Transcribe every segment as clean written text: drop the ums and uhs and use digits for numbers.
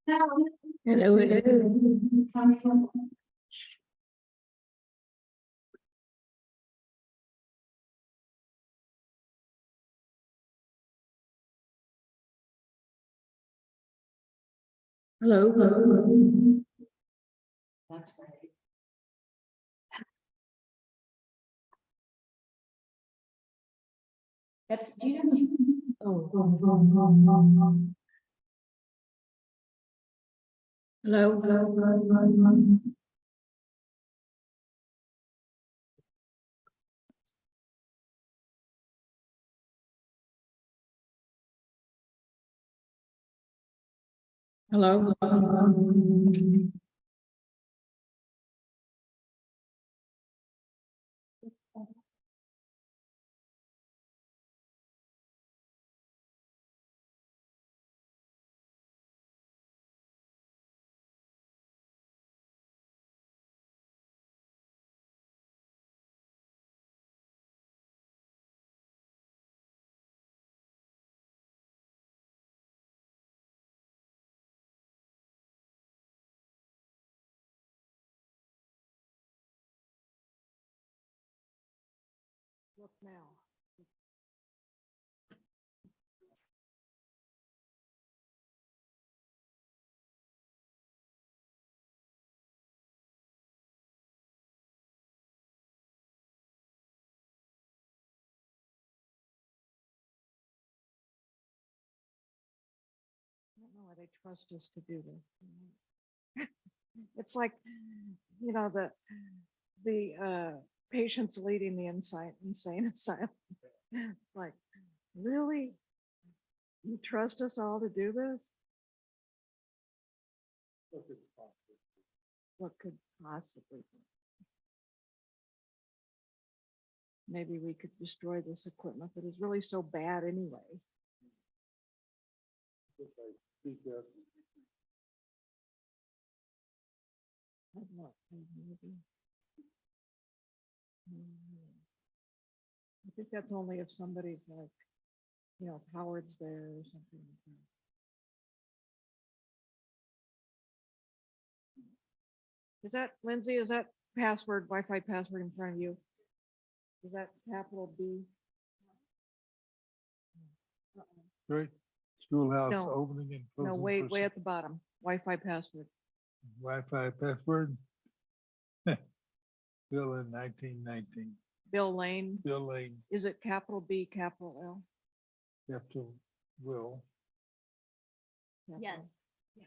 Hello, hello. Hello, hello. That's great. That's, do you know? Oh. Hello, hello. Hello. Look now. I don't know why they trust us to do this. It's like, the patients leading the insane asylum. Like, really? You trust us all to do this? What could possibly be? Maybe we could destroy this equipment that is really so bad anyway. I don't know, maybe. I think that's only if somebody's like, Howard's there or something like that. Is that, Lindsay, is that password, Wi-Fi password in front of you? Is that capital B? Right, schoolhouse No. opening and No, closing. way at the bottom, Wi-Fi password. Wi-Fi password. Bill in 1919, Bill Lane, Bill Lane, is it capital B, capital L? capital Will. Capital- Yes. Yes.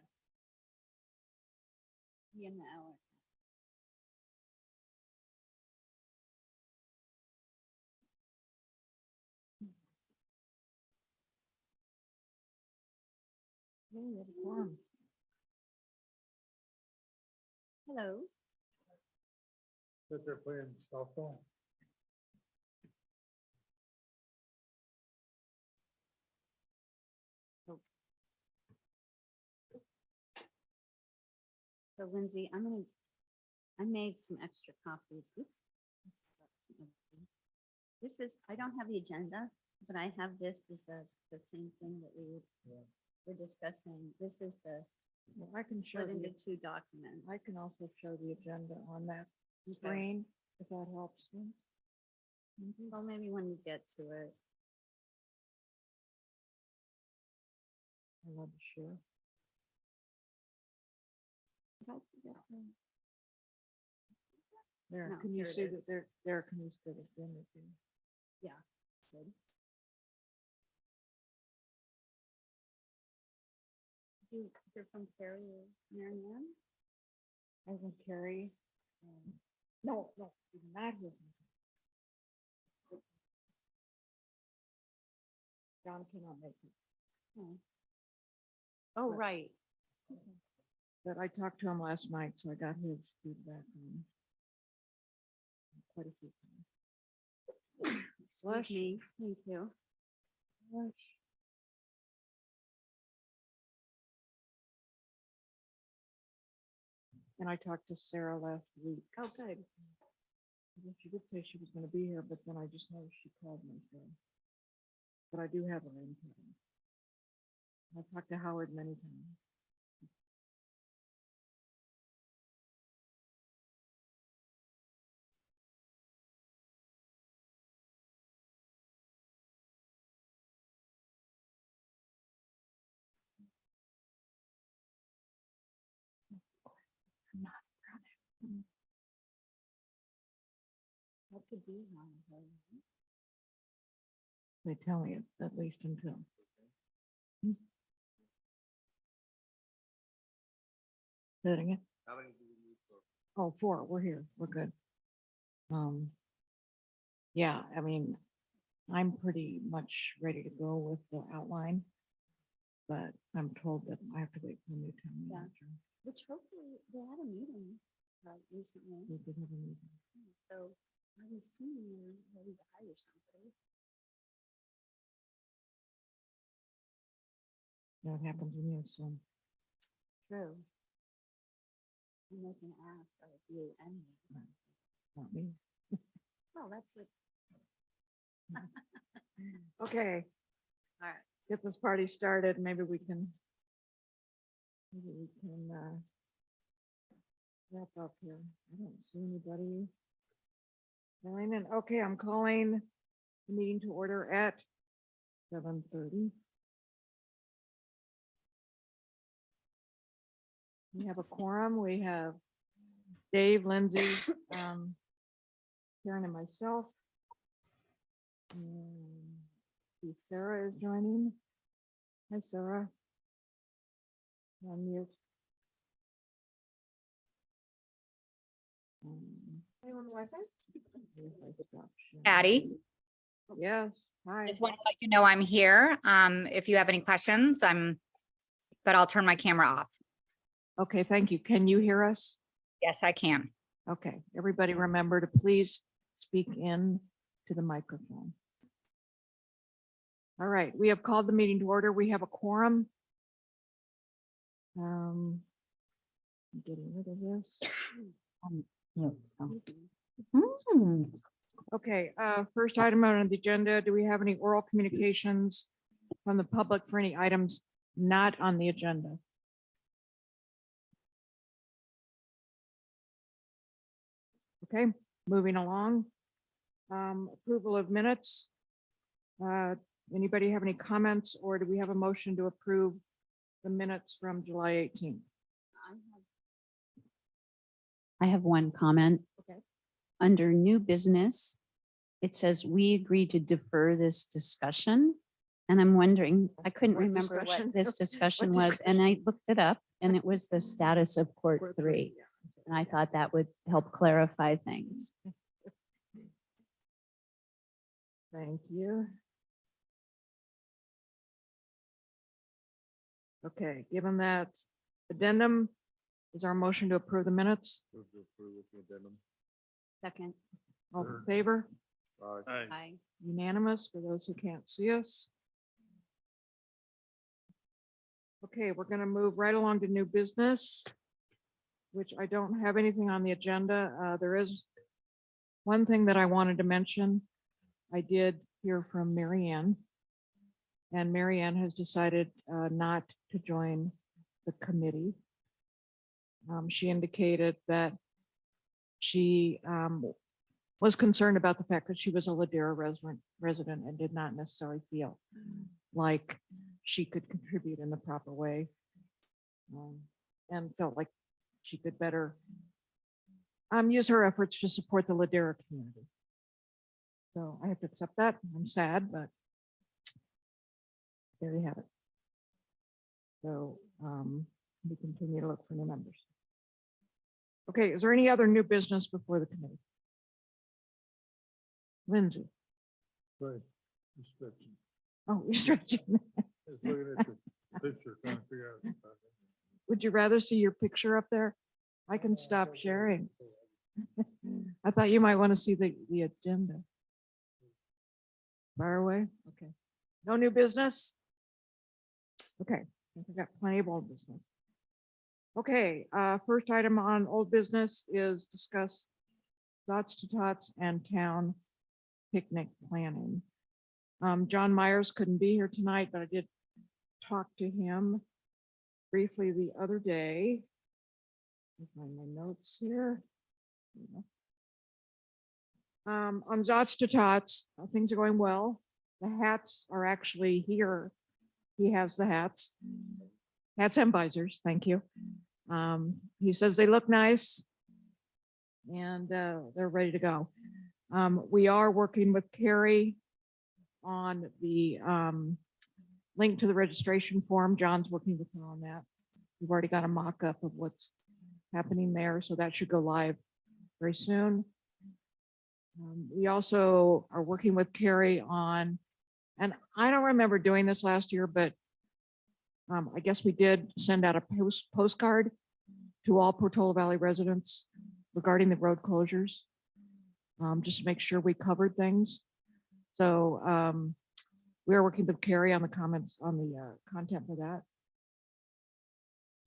In the hour. Yeah, you have a quorum. Hello. But they're playing softball. So Lindsay, I made some extra copies. Oops. This is, I don't have the agenda, but I have this as the same thing that we're discussing. This is the Well, I can show split into the, two documents. I can also show the agenda on that screen, if that helps. Well, maybe when you get to it. I love to share. Did I forget to- There, No, can you here it see is. that there, can you see the agenda too? Yeah. Good. Did you hear from Carrie or Marianne? I think Carrie, no, did not hear from her. John cannot make it, Oh, Right. right. but I talked to him last night, so I got his feedback on quite a few things. Excuse me. Thank you. Gosh. And I talked to Sarah last week. Oh, good. She did say she was gonna be here, but then I just noticed she called me, so. But I do have her in. I've talked to Howard many times. What could be wrong with her? They tell me it at least until. Hmm. Say that again? Oh, 4, we're here, we're good. Yeah, I mean, I'm pretty much ready to go with the outline. But I'm told that I have to wait for a new town Yeah. manager. Which hopefully they had a meeting recently. We did have a meeting. So I'm assuming they're ready to hire somebody. That happens when you assume. True. And they can ask of you and me. Not me. Well, that's what. Okay. All right, get this party started. Maybe we can wrap up here. I don't see anybody. Calling in. Okay, I'm calling the meeting to order at 7:30. We have a quorum. We have Dave, Lindsay, Karen and myself. And see Sarah is joining. Hi, Sarah. On mute. Anyone Wi-Fi? Patty, Yes, hi. just want to let you know I'm here. If you have any questions, but I'll turn my camera off. Okay, thank you. Can you hear us? Yes, I can. Okay, everybody remember to please speak in to the microphone. All right, we have called the meeting to order. We have a quorum. I'm getting rid of this. Okay, first item on the agenda, do we have any oral communications from the public for any items not on the agenda? Okay, moving along. Approval of minutes. Anybody have any comments, or do we have a motion to approve the minutes from July 18th? I have I have one comment. Okay. Under new business, it says we agreed to defer this discussion. And I'm wondering, I couldn't What remember discussion? what this discussion What was, and I looked it up and it was the status of court Court 3. yeah. And I thought that would help clarify things. Thank you. Okay, given that addendum, is our motion to approve the minutes? second. All in Sure. favor? I Unanimous for those who can't see us. Okay, we're gonna move right along to new business, which I don't have anything on the agenda. There is one thing that I wanted to mention. I did hear from Mary Ann. And Mary Ann has decided not to join the committee. She indicated that she was concerned about the fact that she was a Ladera resident and did not necessarily feel like she could contribute in the proper way. And felt like she could better use her efforts to support the Ladera community. So I have to accept that. I'm sad, but there you have it. So we continue to look for new members. Okay, is there any other new business before the committee? Lindsay, Right. Restriction. oh, you're stretching. Just looking at the picture, trying to figure out. Would you rather see your picture up there? I can stop sharing. I thought you might want to see the agenda. Far away, okay. No new business? Okay, I think we got plenty of old business. Okay, first item on old business is discuss dots to tots and town picnic planning. John Myers couldn't be here tonight, but I did talk to him briefly the other day. Let me find my notes here. On Zots to Tots, things are going well. The hats are actually here. He has the hats. Hats and visors, thank you. He says they look nice and they're ready to go. We are working with Carrie on the link to the registration form. John's working with her on that. We've already got a mock-up of what's happening there, so that should go live very soon. We also are working with Carrie on, and I don't remember doing this last year, but I guess we did send out a postcard to all Portola Valley residents regarding the road closures, just to make sure we covered things. So we are working with Carrie on the comments on the content for that.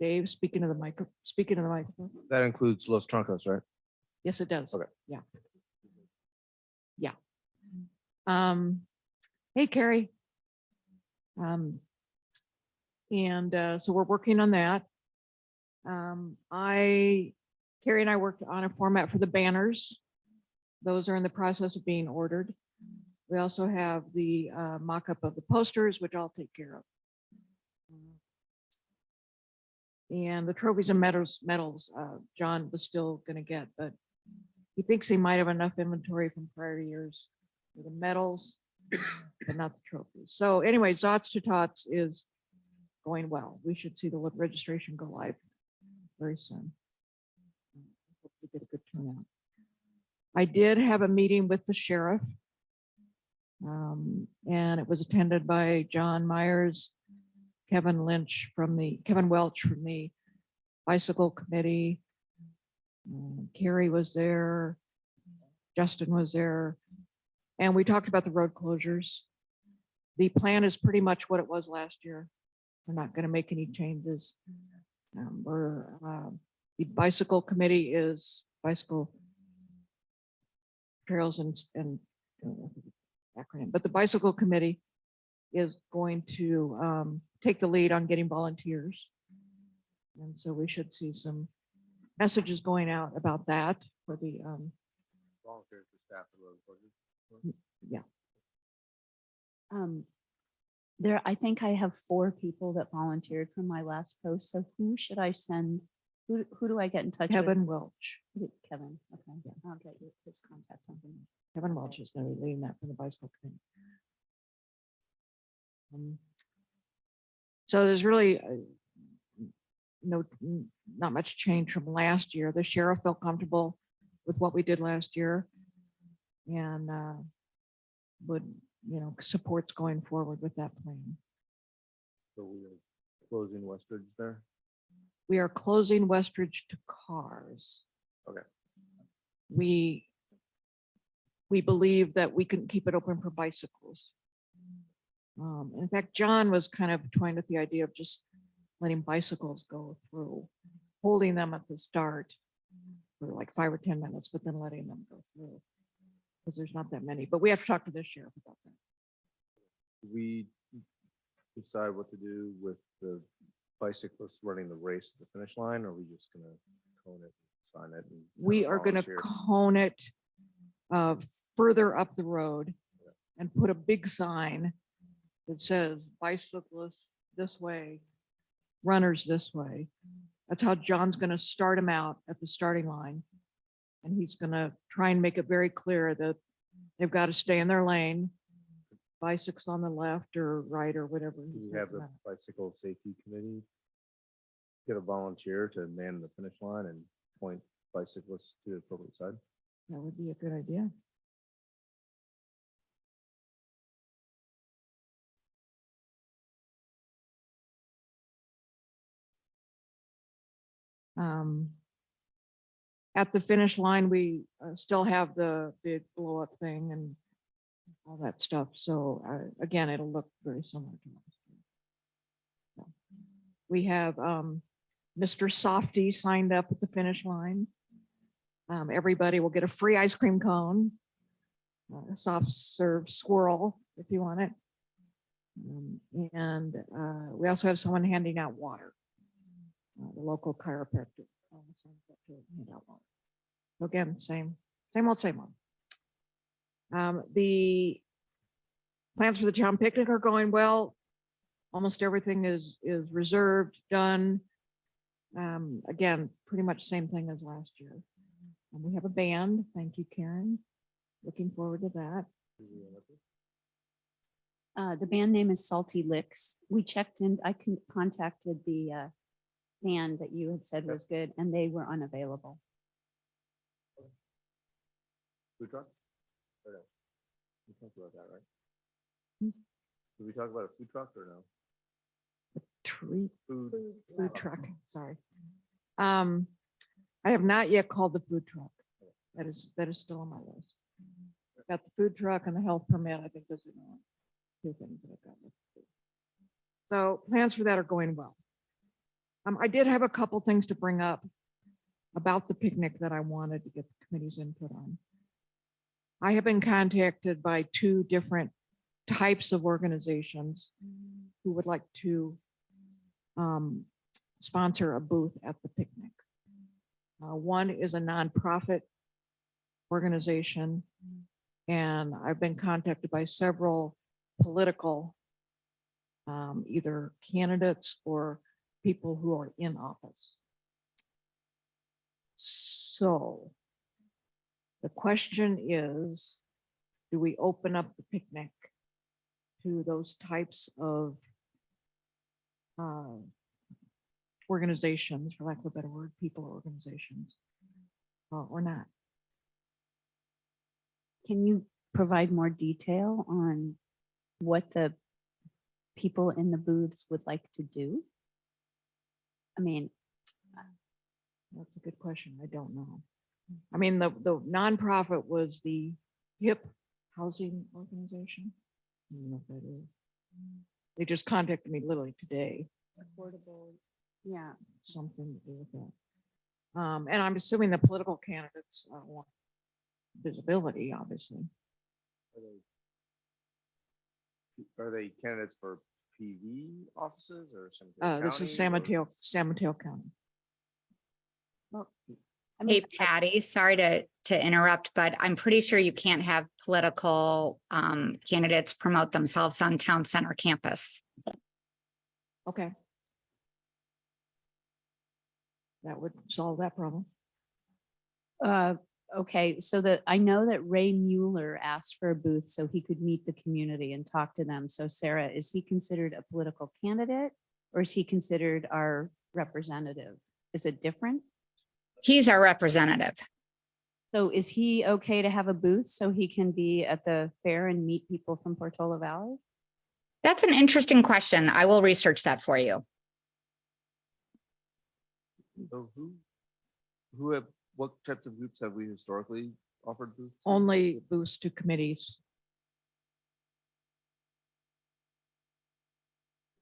Dave, speaking to the microphone. That includes Los Troncos, right? Yes, it does. Okay. Yeah. Yeah. Hey, Carrie. So we're working on that. Carrie and I worked on a format for the banners. Those are in the process of being ordered. We also have the mock-up of the posters, which I'll take care of. And the trophies and medals, John was still going to get, but he thinks he might have enough inventory from prior years for the medals, but not the trophies. So anyway, Zots to Tots is going well. We should see the registration go live very soon. Hope we get a good turnout. I did have a meeting with the sheriff, and it was attended by John Myers, Kevin Welch from the bicycle committee. Carrie was there. Justin was there. And we talked about the road closures. The plan is pretty much what it was last year. We're not going to make any changes. The bicycle committee is bicycle trails and acronym, but the bicycle committee is going to take the lead on getting volunteers. And so we should see some messages going out about that for the, Volunteers for staff of road closures. I think I have 4 people that volunteered for my last post. So who should I send? Who do I get in touch with? Kevin Welch. It's Kevin. Okay. I'll get you his contact information. Kevin Welch is going to be leading that from the bicycle committee. So there's really not much change from last year. The sheriff felt comfortable with what we did last year and would, supports going forward with that plan. So we are closing Westridge there. We are closing Westridge to cars. Okay. We believe that we can keep it open for bicycles. In fact, John was kind of toying with the idea of just letting bicycles go through, holding them at the start for like 5 or 10 minutes, but then letting them go through because there's not that many. But we have to talk to the sheriff about that. We decide what to do with the bicyclists running the race to the finish line, or are we just gonna cone it, sign it? And We are going to volunteers? cone it further up the road and put a big sign that says bicyclists this way, runners this way. That's how John's going to start them out at the starting line. And he's going to try and make it very clear that they've got to stay in their lane. Bicycles on the left or right or whatever. Do he's we have talking the about. bicycle safety committee get a volunteer to man the finish line and point bicyclists to the appropriate side? That would be a good idea. At the finish line, we still have the big blow up thing and all that stuff. So again, it'll look very similar to last year. So, we have Mr. Softy signed up at the finish line. Everybody will get a free ice cream cone, a soft serve swirl if you want it. And we also have someone handing out water. The local chiropractor. Hand out water. So again, same old. The plans for the town picnic are going well. Almost everything is reserved, done. Again, pretty much same thing as last year. And we have a band. Thank you, Karen. looking forward to that. The band name is Salty Licks. We checked in, contacted the band that you had said was good, and they were unavailable. Food truck? Or no? We talked about that, right? Hmm. Did we talk about a food truck or no? Treat Food. food truck, sorry. I have not yet called the food truck. That is still on my list. Got the food truck and the health permit. I think those are the only two things that I've got. left to do. So plans for that are going well. I did have a couple things to bring up about the picnic that I wanted to get the committee's input on. I have been contacted by 2 different types of organizations who would like to sponsor a booth at the picnic. One is a nonprofit organization, and I've been contacted by several political, either candidates or people who are in office. So the question is, do we open up the picnic to those types of organizations, for lack of a better word, people or organizations, or not? Can you provide more detail on what the people in the booths would like to do? I mean, That's a good question. I don't know. I mean, the nonprofit was the HIP Housing Organization. I don't know if that is. They just contacted me literally today, affordable, yeah. something to do with that. And I'm assuming the political candidates want visibility, obviously. Are they candidates for PV offices or something? This is San Mateo County. I mean, Hey Patty, sorry to interrupt, but I'm pretty sure you can't have political candidates promote themselves on town center campus. Okay. That would solve that problem. Okay, so I know that Ray Mueller asked for a booth so he could meet the community and talk to them. So Sarah, is he considered a political candidate or is he considered our representative? Is it different? He's our representative. So is he okay to have a booth so he can be at the fair and meet people from Portola Valley? That's an interesting question. I will research that for you. So what types of groups have we historically offered booths? to? Only boost to committees.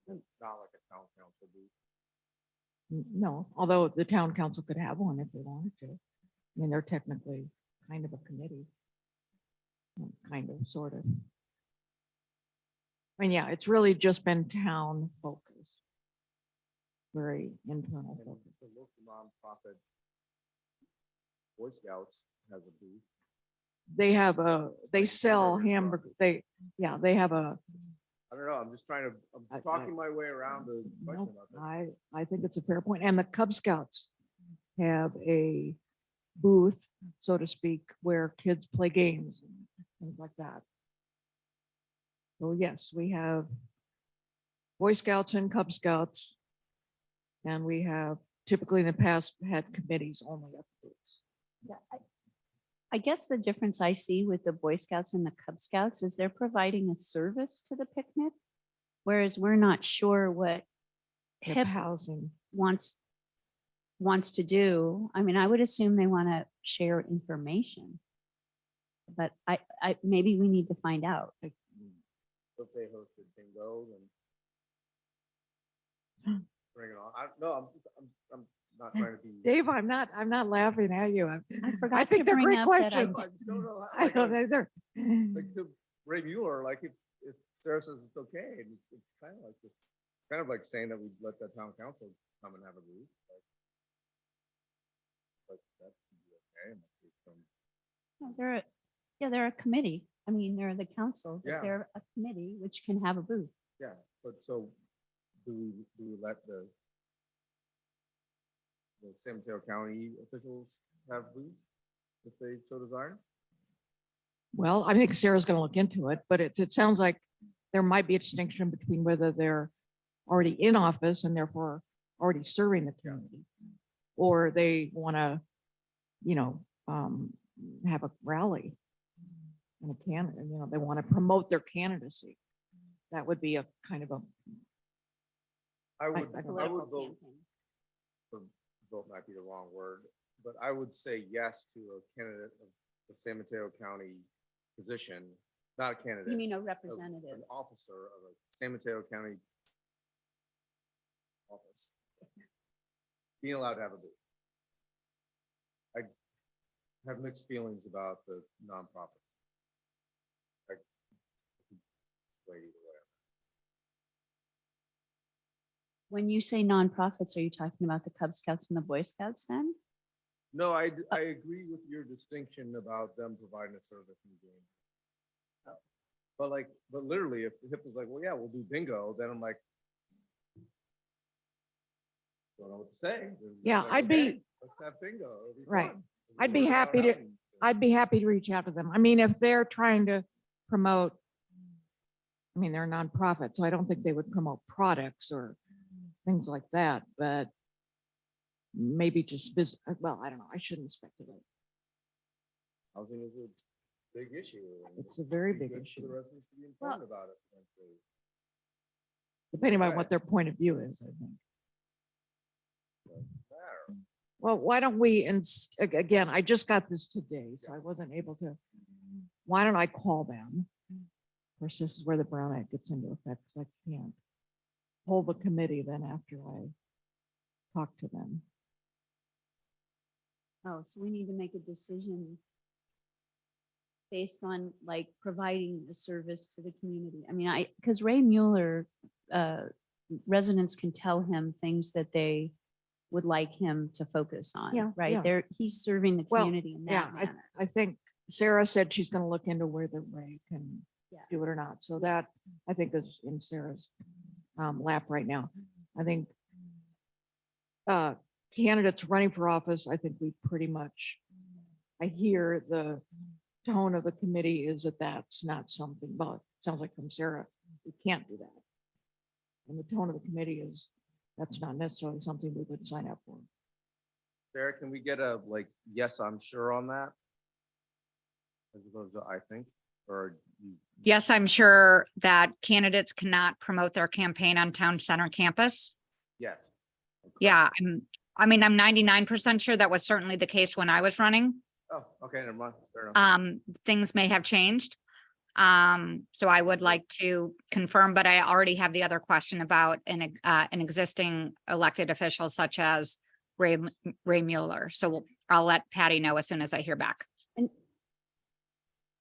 Not like a town council booth. No, although the town council could have one if they wanted to. I mean, they're technically kind of a committee. Kind of, sort of. I mean, yeah, it's really just been town focused. Very internal And focus. the local nonprofit Boy Scouts has a booth. They have they sell hamburger hamburger, truck. they have a, I don't know, I'm just trying to, I- I'm talking my way around the question nope, about this. I think it's a fair point. And the Cub Scouts have a booth, so to speak, where kids play games and things like that. So yes, we have Boy Scouts and Cub Scouts. And we have typically in the past had committees only at the booths. Yeah, I guess the difference I see with the Boy Scouts and the Cub Scouts is they're providing a service to the picnic, whereas we're not sure what HIP HIP housing. wants to do. I mean, I would assume they want to share information. But I maybe we need to find out. If they hosted bingo, Hmm. then bring it on. I'm not trying to be. Dave, I'm not laughing at you. I forgot I think to they're bring great up that questions. I don't know. I don't either. Like to Ray Mueller, like if Sarah says it's okay, and it's kind of like this, kind of like saying that we let the town council come and have a booth. But that should be okay. unless there's some- They're a committee. I mean, they're the council, but Yeah. they're a committee which can have a booth. Yeah, but so do we let the San Mateo County officials have booths if they so desire? Well, I think Sarah's gonna look into it, but it sounds like there might be a distinction between whether they're already in office and therefore already serving the community, or they want to, you know, have a rally and a candidate, you know, they want to promote their candidacy. That would be a kind of a, I would, I don't know. I Political would vote, campaign. vote might be the wrong word, but I would say yes to a candidate of the San Mateo County position, not a candidate. You mean a of representative? An officer of a San Mateo County office. Being allowed to have a booth. I have mixed feelings about the nonprofit. I sway either way. When you say nonprofits, are you talking about the Cub Scouts and the Boy Scouts then? No, I agree with your distinction about them providing a service in the game. But literally, if the HIP was like, well, yeah, we'll do bingo, then I'm like, don't know what to say. Yeah, Like, I'd be- okay, let's have bingo. It'll be Right. fun. I'd be Learn about happy to- housing. I'd be happy to reach out to them. I mean, if they're trying to promote, I mean, they're a nonprofit, so I don't think they would promote products or things like that, but maybe just well, I don't know. I shouldn't speculate. Housing is a big issue. and It's a very be big good for issue, The residents to be informed about it. potentially. depending on Right. what their point of view is, I think. Matter. Well, why don't we, and again, I just got this today, so I wasn't able to, why don't I call them? Of course, this is where the Brown Act gets into effect, 'cause I can't hold the committee then after I talk to them. Oh, so we need to make a decision based on like providing a service to the community. I mean, because Ray Mueller, residents can tell him things that they would like him to focus on, Yeah, right? yeah. He's serving the Well, community in Yeah, that manner. I think Sarah said she's gonna look into whether Ray can Yeah. do it or not. So that, I think, is in Sarah's lap right now. I think candidates running for office, I think we pretty much, I hear the tone of the committee is that that's not something, but it sounds like from Sarah, we can't do that. And the tone of the committee is, that's not necessarily something we would sign up for. Sarah, can we get a, like, yes, I'm sure on that? As opposed to I think, or you, Yes, I'm sure that candidates cannot promote their campaign on town center campus. yes. Okay. Yeah, I'm 99% sure that was certainly the case when I was running. Oh, okay, never mind. Fair enough. Things may have changed. So I would like to confirm, but I already have the other question about an existing elected official such as Ray Mueller. So I'll let Patty know as soon as I hear back.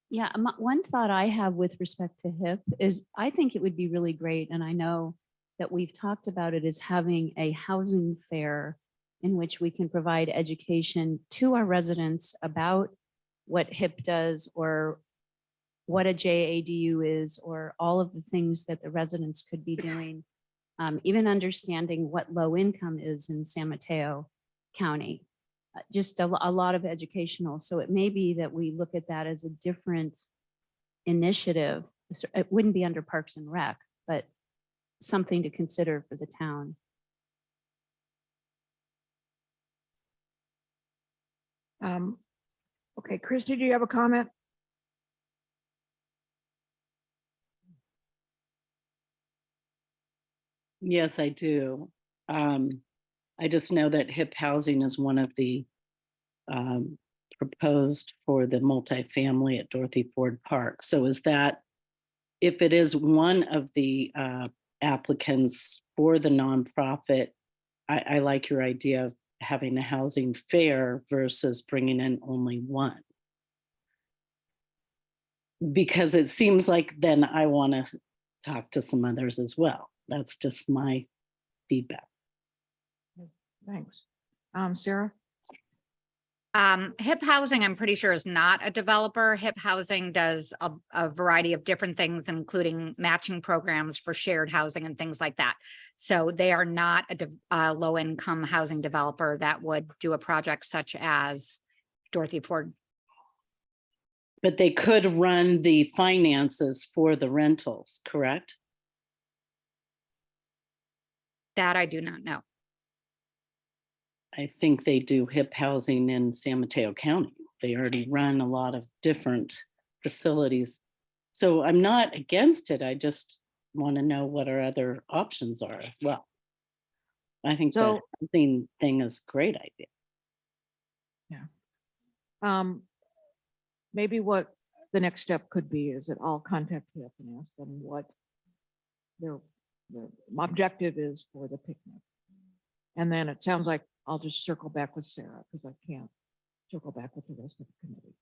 Yeah, one thought I have with respect to HIP is I think it would be really great, and I know that we've talked about it, is having a housing fair in which we can provide education to our residents about what HIP does or what a JADU is, or all of the things that the residents could be doing. Even understanding what low income is in San Mateo County. Just a lot of educational. So it may be that we look at that as a different initiative. It wouldn't be under Parks and Rec, but something to consider for the town. Okay, Christy, do you have a comment? Yes, I do. I just know that HIP housing is one of the proposed for the multifamily at Dorothy Ford Park. So is that, if it is one of the applicants for the nonprofit, I like your idea of having a housing fair versus bringing in only one. Because it seems like then I want to talk to some others as well. That's just my feedback. Thanks. Sarah? HIP Housing, I'm pretty sure, is not a developer. HIP Housing does a variety of different things, including matching programs for shared housing and things like that. So they are not a low-income housing developer that would do a project such as Dorothy Ford But they could run the finances for the rentals, correct? That I do not know. I think they do HIP housing in San Mateo County. They already run a lot of different facilities. So I'm not against it. I just want to know what our other options are as well. I think the So- housing thing is a great idea. Maybe what the next step could be is that I'll contact HIP and ask them what their objective is for the picnic. And then it sounds like I'll just circle back with Sarah because I can't circle back with the rest of the committee.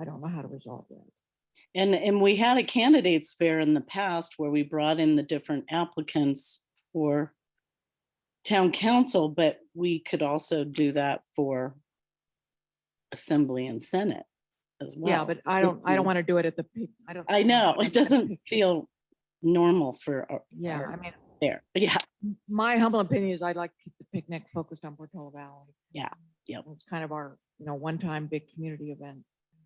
I don't know how to resolve that. And we had a candidates fair in the past where we brought in the different applicants for town council, but we could also do that for assembly and senate as well. Yeah, but I don't want to do it at the peak. I know, don't it doesn't pick- feel normal for our Yeah, I mean, fair. Yeah, my humble opinion is I'd like to keep the picnic focused on Portola Valley. Yeah, yep. It's kind of our, one-time big community event.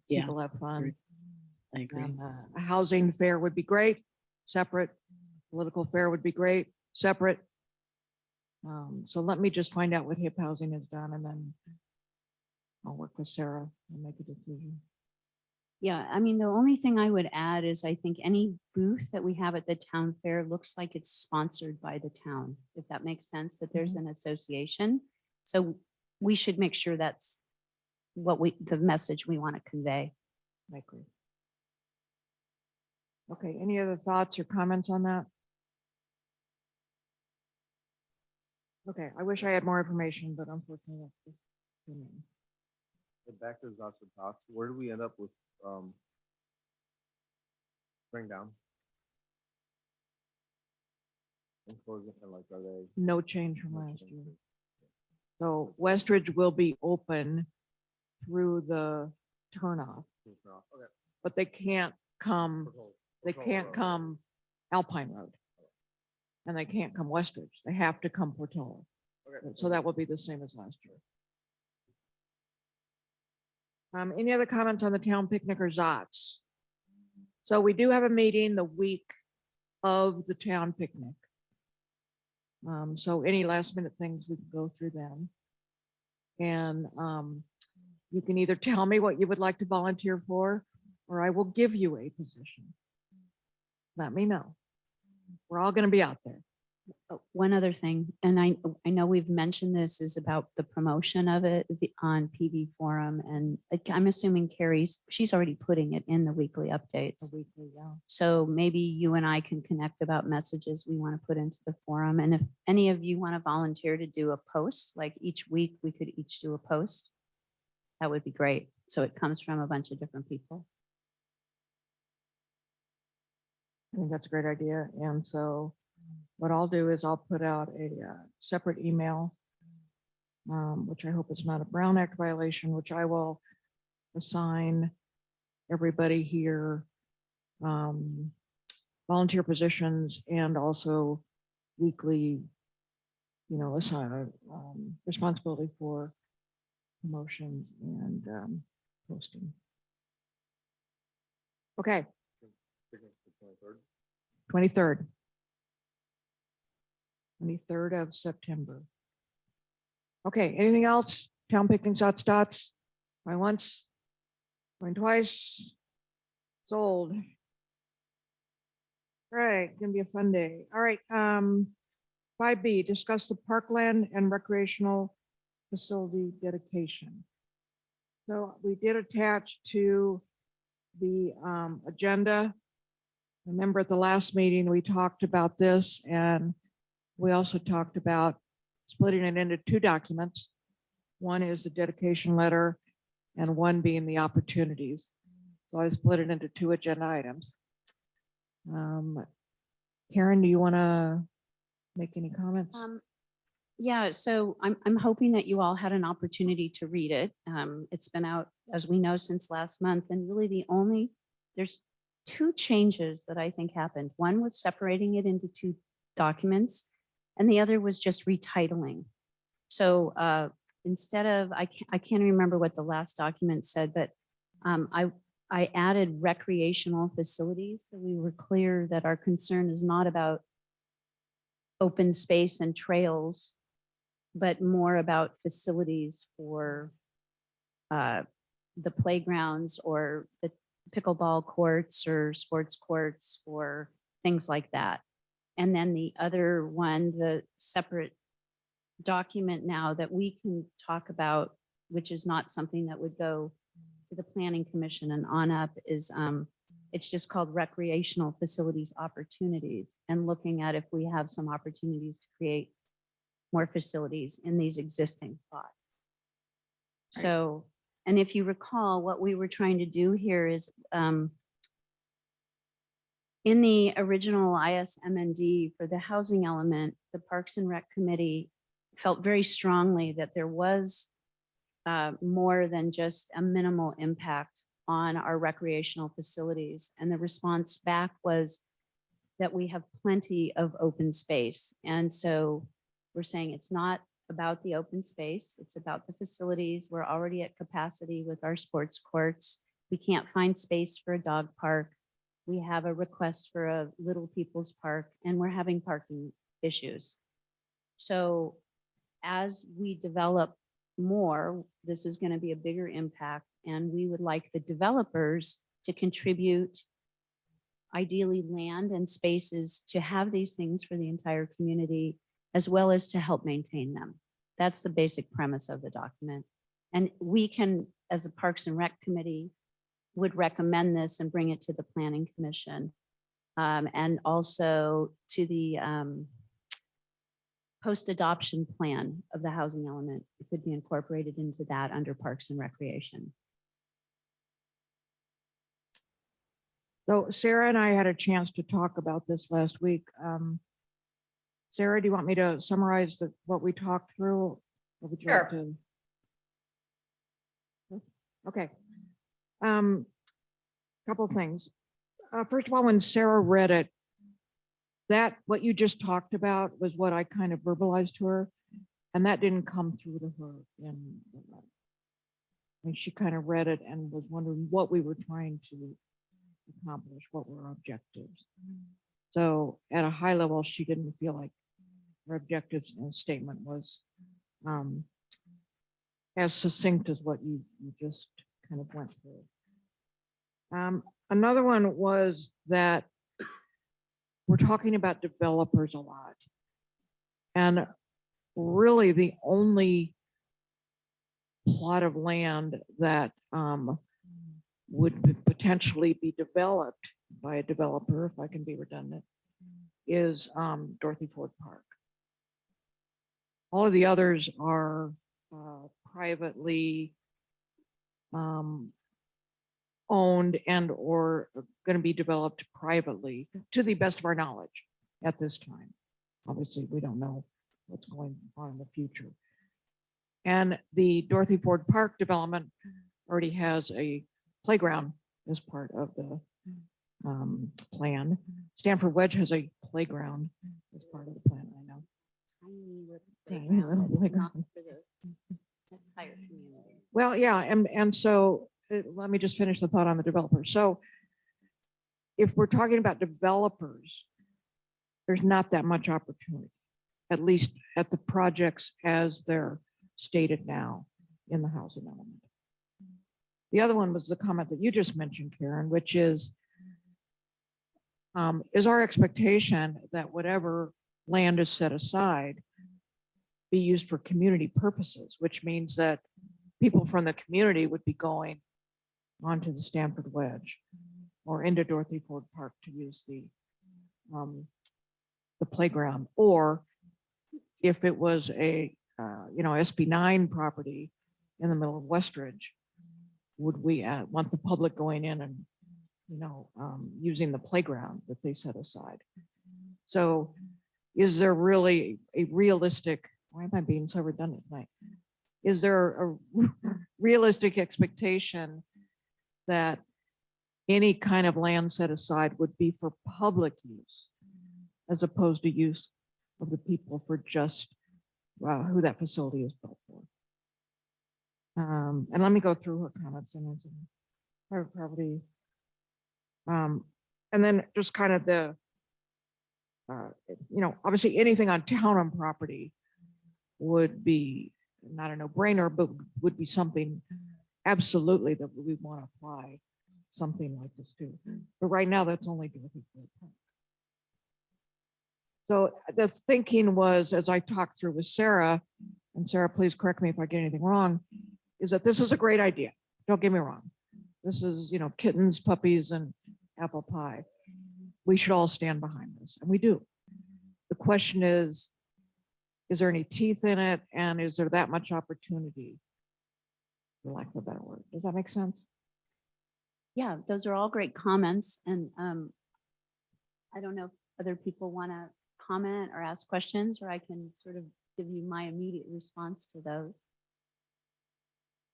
yeah, People have fun. Agree. I agree. And, a housing fair would be great, separate. Political fair would be great, separate. So let me just find out what HIP housing has done and then I'll work with Sarah and make a decision. Yeah, I mean, the only thing I would add is I think any booth that we have at the town fair looks like it's sponsored by the town, if that makes sense, that there's an association. So we should make sure that's the message we want to convey. I agree. Okay, any other thoughts or comments on that? Okay, I wish I had more information, but unfortunately, that's just opinion. And back to exhaustive talks, where do we end up with, bring down? And closing, and like, are they? No change from last year. So Westridge will be open through the turnoff, Okay. but they can't come, they Portola can't Road. come Alpine Road. And they can't come Westridge. They have to come Portola. Okay. So that will be the same as last year. Any other comments on the town picnic or Zots? So we do have a meeting the week of the town picnic. So any last minute things, we can go through them. And you can either tell me what you would like to volunteer for, or I will give you a position. Let me know. We're all going to be out there. One other thing, and I know we've mentioned this, is about the promotion of it on PV Forum. And I'm assuming she's already putting it in the weekly A updates. weekly, yeah. So maybe you and I can connect about messages we want to put into the forum. And if any of you want to volunteer to do a post, like each week, we could each do a post. That would be great. So it comes from a bunch of different people. I think that's a great idea. And so what I'll do is I'll put out a separate email, which I hope is not a Brown Act violation, which I will assign everybody here volunteer positions and also weekly, assign responsibility for promotions and posting. Okay, Picnic the 23rd. 23rd of September. Okay, anything else? Town picnic, dots? Going once, going twice, sold. All right, gonna be a fun day. All right, 5B, discuss the parkland and recreational facility dedication. So we did attach to the agenda. Remember at the last meeting, we talked about this and we also talked about splitting it into two documents. One is the dedication letter and one being the opportunities. So I split it into two agenda items. Karen, do you want to make any comments? Yeah, so I'm hoping that you all had an opportunity to read it. It's been out, as we know, since last month, and really there's two changes that I think happened. One was separating it into two documents, and the other was just retitling. So instead of, I can't remember what the last document said, but I added recreational facilities, so we were clear that our concern is not about open space and trails, but more about facilities for the playgrounds or the pickleball courts or sports courts or things like that. And then the other one, the separate document now that we can talk about, which is not something that would go to the planning commission and on up, is it's just called recreational facilities opportunities, and looking at if we have some opportunities to create more facilities in these existing spots. Right. So, and if you recall, what we were trying to do here is in the original ISMND for the housing element, the Parks and Rec Committee felt very strongly that there was more than just a minimal impact on our recreational facilities. And the response back was that we have plenty of open space. And so we're saying it's not about the open space, it's about the facilities. We're already at capacity with our sports courts. We can't find space for a dog park. We have a request for a Little People's Park, and we're having parking issues. So as we develop more, this is going to be a bigger impact, and we would like the developers to contribute ideally land and spaces to have these things for the entire community, as well as to help maintain them. That's the basic premise of the document. And we can, as a Parks and Rec Committee, would recommend this and bring it to the Planning Commission, and also to the post-adoption plan of the housing element. It could be incorporated into that under Parks and Recreation. So Sarah and I had a chance to talk about this last week. Sarah, do you want me to summarize what we talked through? Or would you like to? Okay. Couple things. First of all, when Sarah read it, that what you just talked about was what I kind of verbalized to her, and that didn't come through to her in the letter. And she kind of read it and was wondering what we were trying to accomplish, what were our objectives. So at a high level, she didn't feel like her objectives in a statement was as succinct as what you just kind of went through. Another one was that we're talking about developers a lot. And really the only plot of land that would potentially be developed by a developer, if I can be redundant, is Dorothy Ford Park. All of the others are privately owned and or going to be developed privately, to the best of our knowledge at this time. Obviously, we don't know what's going on in the future. And the Dorothy Ford Park development already has a playground as part of the plan. Stanford Wedge has a playground as part of the plan, I know. Tiny little playground. Entire community. Well, yeah, and so let me just finish the thought on the developer. So if we're talking about developers, there's not that much opportunity, at least at the projects as they're stated now in the housing element. The other one was the comment that you just mentioned, Karen, which is our expectation that whatever land is set aside be used for community purposes, which means that people from the community would be going onto the Stanford Wedge or into Dorothy Ford Park to use the playground. Or if it was a SB 9 property in the middle of Westridge, would we want the public going in and using the playground that they set aside? So is there really a realistic, why am I being so redundant tonight? Is there a realistic expectation that any kind of land set aside would be for public use as opposed to use of the people for just who that facility is built for? And let me go through her comments and answer them. private property. And then just kind of the, obviously anything on town-owned property would be not a no-brainer, but would be something absolutely that we want to apply something like this to. But right now, that's only Dorothy Ford Park. So the thinking was, as I talked through with Sarah, and Sarah, please correct me if I get anything wrong, is that this is a great idea. Don't get me wrong. This is, kittens, puppies, and apple pie. We should all stand behind this, and we do. The question is there any teeth in it, and is there that much opportunity, for lack of a better word? Does that make sense? Yeah, those are all great comments. And I don't know if other people want to comment or ask questions, or I can sort of give you my immediate response to those.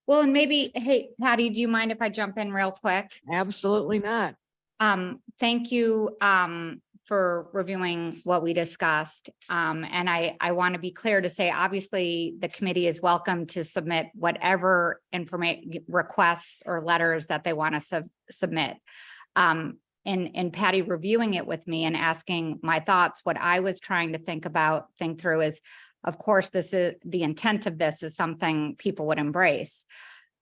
Well, and maybe, hey, Patty, do you mind if I jump in real quick? Absolutely not. Thank you, for reviewing what we discussed. And I want to be clear to say, obviously, the committee is welcome to submit whatever information, requests or letters that they want to submit. And Patty reviewing it with me and asking my thoughts, what I was trying to think through is, of course, this is the intent of this is something people would embrace.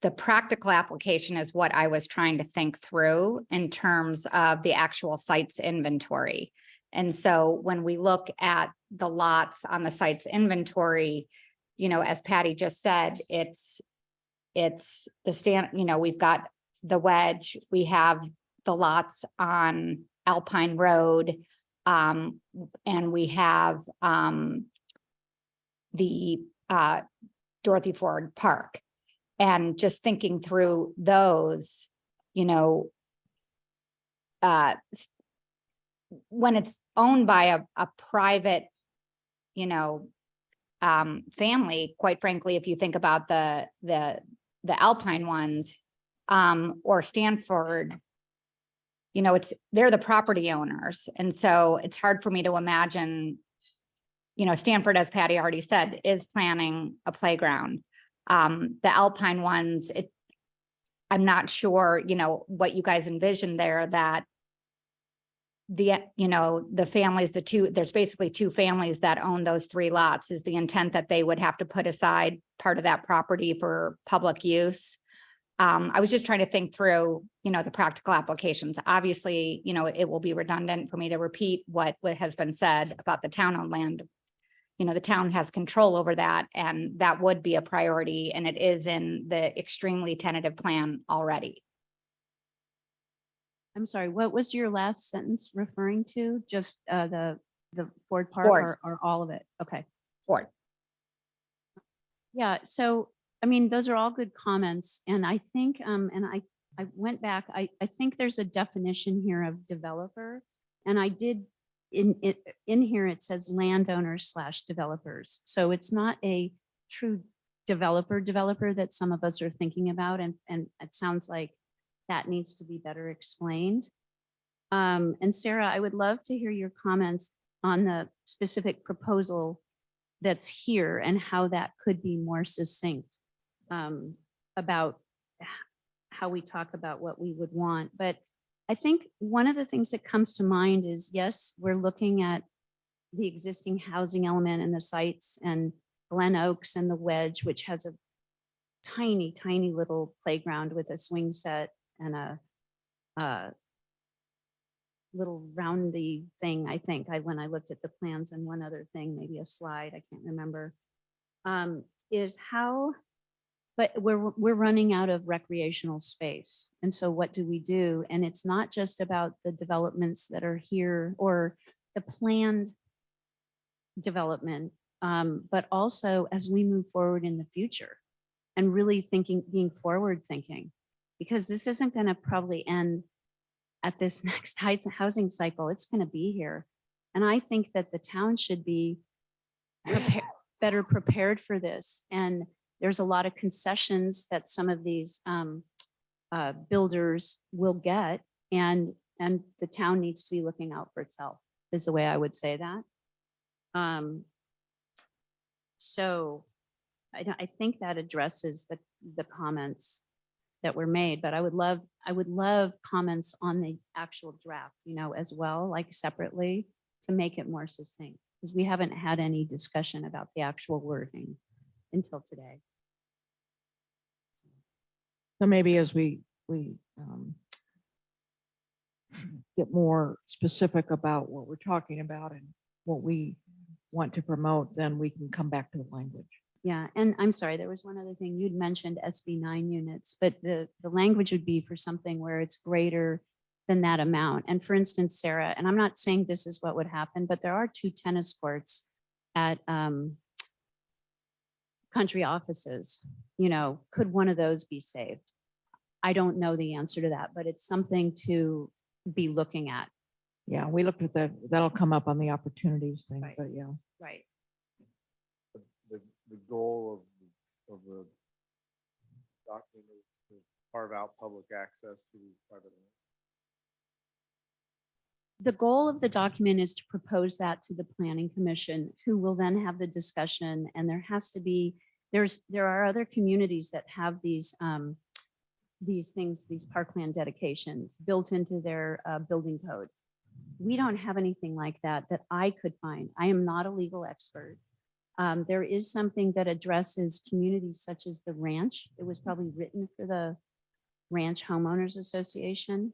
The practical application is what I was trying to think through in terms of the actual sites inventory. And so when we look at the lots on the sites inventory, as Patty just said, it's the stand, we've got the wedge, we have the lots on Alpine Road, and we have the Dorothy Ford Park. And just thinking through those, when it's owned by a private, family, quite frankly, if you think about the Alpine ones, or Stanford, they're the property owners. And so it's hard for me to imagine, Stanford, as Patty already said, is planning a playground. The Alpine ones, I'm not sure, what you guys envisioned there, that the families, there's basically two families that own those 3 lots. Is the intent that they would have to put aside part of that property for public use? I was just trying to think through, the practical applications. Obviously, it will be redundant for me to repeat what has been said about the town-owned land. The town has control over that, and that would be a priority, and it is in the extremely tentative plan already. I'm sorry, what was your last sentence referring to? Just the Ford Park Ford. or all of it? Okay. Ford. Yeah, so, those are all good comments. And I think, and I went back, I think there's a definition here of developer. And I did, in here, it says landowners / developers. So it's not a true developer that some of us are thinking about. And it sounds like that needs to be better explained. And Sarah, I would love to hear your comments on the specific proposal that's here and how that could be more succinct about how we talk about what we would want. But I think one of the things that comes to mind is, yes, we're looking at the existing housing element and the sites and Glen Oaks and the Wedge, which has a tiny, tiny little playground with a swing set and a little roundy thing, I think, when I looked at the plans, and one other thing, maybe a slide, I can't remember, is how, but we're running out of recreational space. And so what do we do? And it's not just about the developments that are here or the planned development, but also as we move forward in the future and really being forward thinking, because this isn't going to probably end at this next housing cycle. It's going to be here. And I think that the town should be better prepared for this. And there's a lot of concessions that some of these builders will get, and the town needs to be looking out for itself, is the way I would say that. So I think that addresses the comments that were made, but I would love comments on the actual draft, as well, like separately, to make it more succinct, because we haven't had any discussion about the actual wording until today. So maybe as we get more specific about what we're talking about and what we want to promote, then we can come back to the language. Yeah, and I'm sorry, there was one other thing. You'd mentioned SB 9 units, but the language would be for something where it's greater than that amount. And for instance, Sarah, and I'm not saying this is what would happen, but there are 2 tennis courts at country offices. Could one of those be saved? I don't know the answer to that, but it's something to be looking at. Yeah, we looked at that. That'll come up on the opportunities thing, Right. but yeah. Right. The goal of the document is to carve out public access to private land. The goal of the document is to propose that to the planning commission, who will then have the discussion. And there has to be, there are other communities that have these things, these parkland dedications built into their building code. We don't have anything like that I could find. I am not a legal expert. There is something that addresses communities such as the ranch. It was probably written for the Ranch Homeowners Association,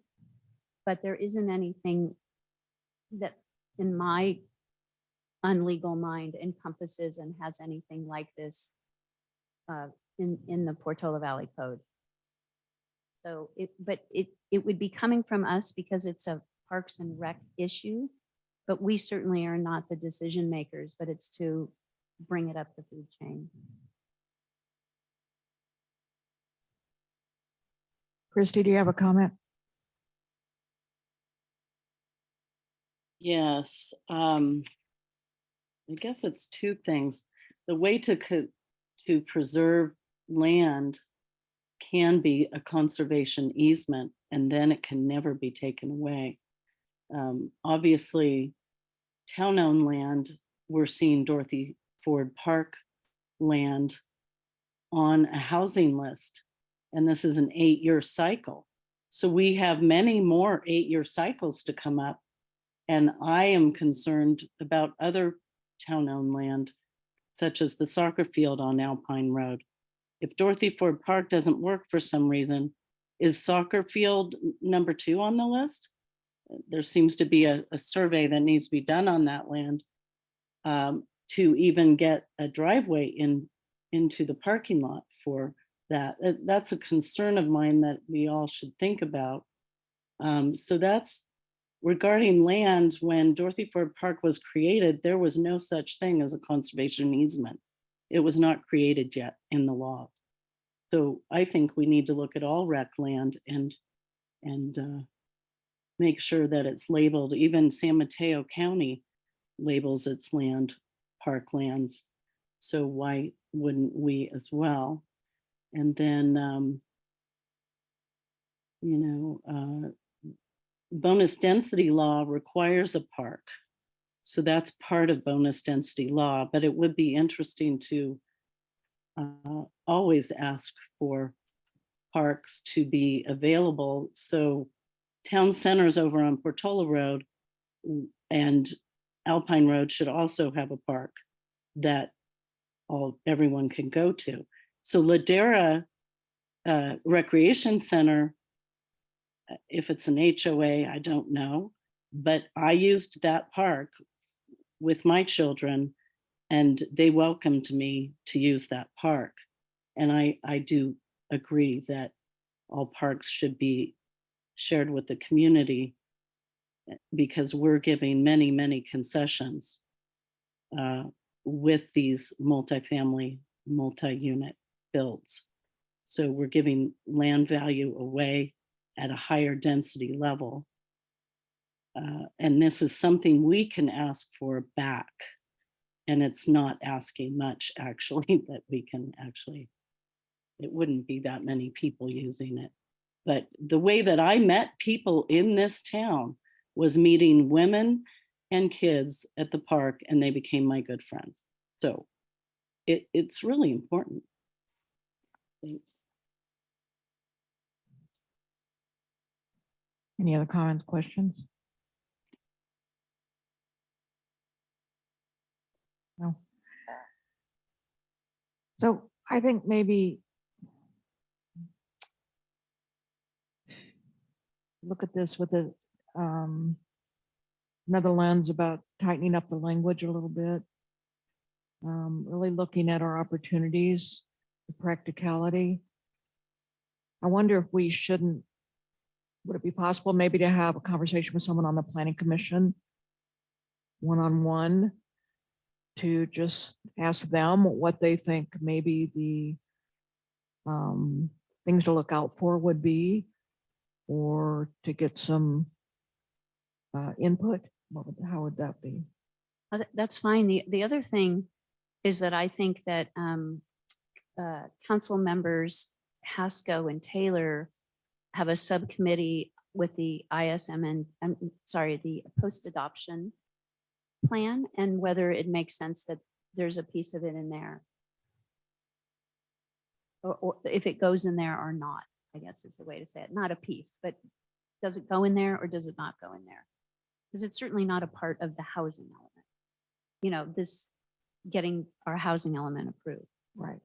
but there isn't anything that in my unlegal mind encompasses and has anything like this in the Portola Valley Code. So it would be coming from us because it's a Parks and Rec issue, but we certainly are not the decision makers, but it's to bring it up the food chain. Christy, do you have a comment? Yes, I guess it's 2 things. The way to preserve land can be a conservation easement, and then it can never be taken away. Obviously, town-owned land, we're seeing Dorothy Ford Park land on a housing list, and this is an 8-year cycle. So we have many more 8-year cycles to come up. And I am concerned about other town-owned land, such as the soccer field on Alpine Road. If Dorothy Ford Park doesn't work for some reason, is soccer field number 2 on the list? There seems to be a survey that needs to be done on that land to even get a driveway into the parking lot for that. That's a concern of mine that we all should think about. So that's regarding land. When Dorothy Ford Park was created, there was no such thing as a conservation easement. It was not created yet in the laws. So I think we need to look at all rec land and make sure that it's labeled. Even San Mateo County labels its land parklands. So why wouldn't we as well? And then, bonus density law requires a park. So that's part of bonus density law, but it would be interesting to always ask for parks to be available. So town centers over on Portola Road and Alpine Road should also have a park that everyone can go to. So Ladera Recreation Center, if it's an HOA, I don't know, but I used that park with my children and they welcomed me to use that park. And I do agree that all parks should be shared with the community because we're giving many, many concessions with these multifamily, multi-unit builds. So we're giving land value away at a higher density level. And this is something we can ask for back. And it's not asking much, actually, that we can actually, it wouldn't be that many people using it. But the way that I met people in this town was meeting women and kids at the park, and they became my good friends. So it's really important. Thanks. Any other comments, questions? No. So I think maybe look at this with a another lens about tightening up the language a little bit. Really looking at our opportunities, the practicality. I wonder if we shouldn't, would it be possible maybe to have a conversation with someone on the planning commission? One-on-one, to just ask them what they think maybe the things to look out for would be, or to get some input. How would that be? That's fine. The other thing is that I think that council members Haskell and Taylor have a subcommittee with the ISM and, the post-adoption plan, and whether it makes sense that there's a piece of it in there. Or if it goes in there or not, I guess is the way to say it. Not a piece, but does it go in there or does it not go in there? Because it's certainly not a part of the housing element. You know, this getting our housing element approved. Right.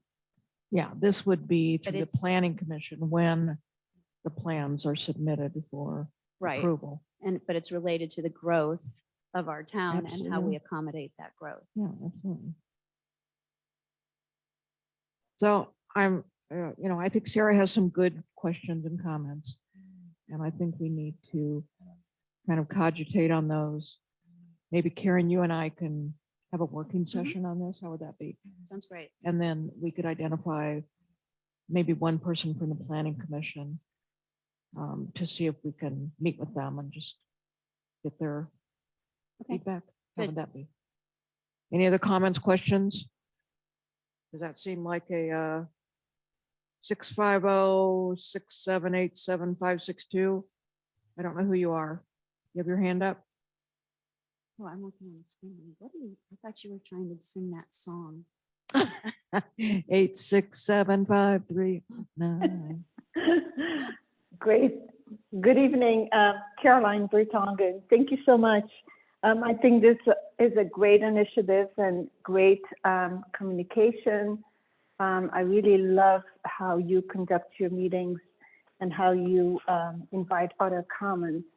Yeah, this would be But to the it's- planning commission when the plans are submitted for Right. approval. But it's related to the growth of our town and how we Absolutely. accommodate that growth. Yeah, absolutely. So I'm, I think Sarah has some good questions and comments. And I think we need to kind of cogitate on those. Maybe Karen, you and I can have a working session on this. How would that be? Sounds great. And then we could identify maybe one person from the planning commission to see if we can meet with them and just get their Okay, feedback. How good. would that be? Any other comments, questions? Does that seem like a 650-678-7562? I don't know who you are. You have your hand up? Oh, I'm looking on the screen. I thought you were trying to sing that song. 86753. Great. Good evening, Caroline Bertongen. Thank you so much. I think this is a great initiative and great communication. I really love how you conduct your meetings and how you invite other comments.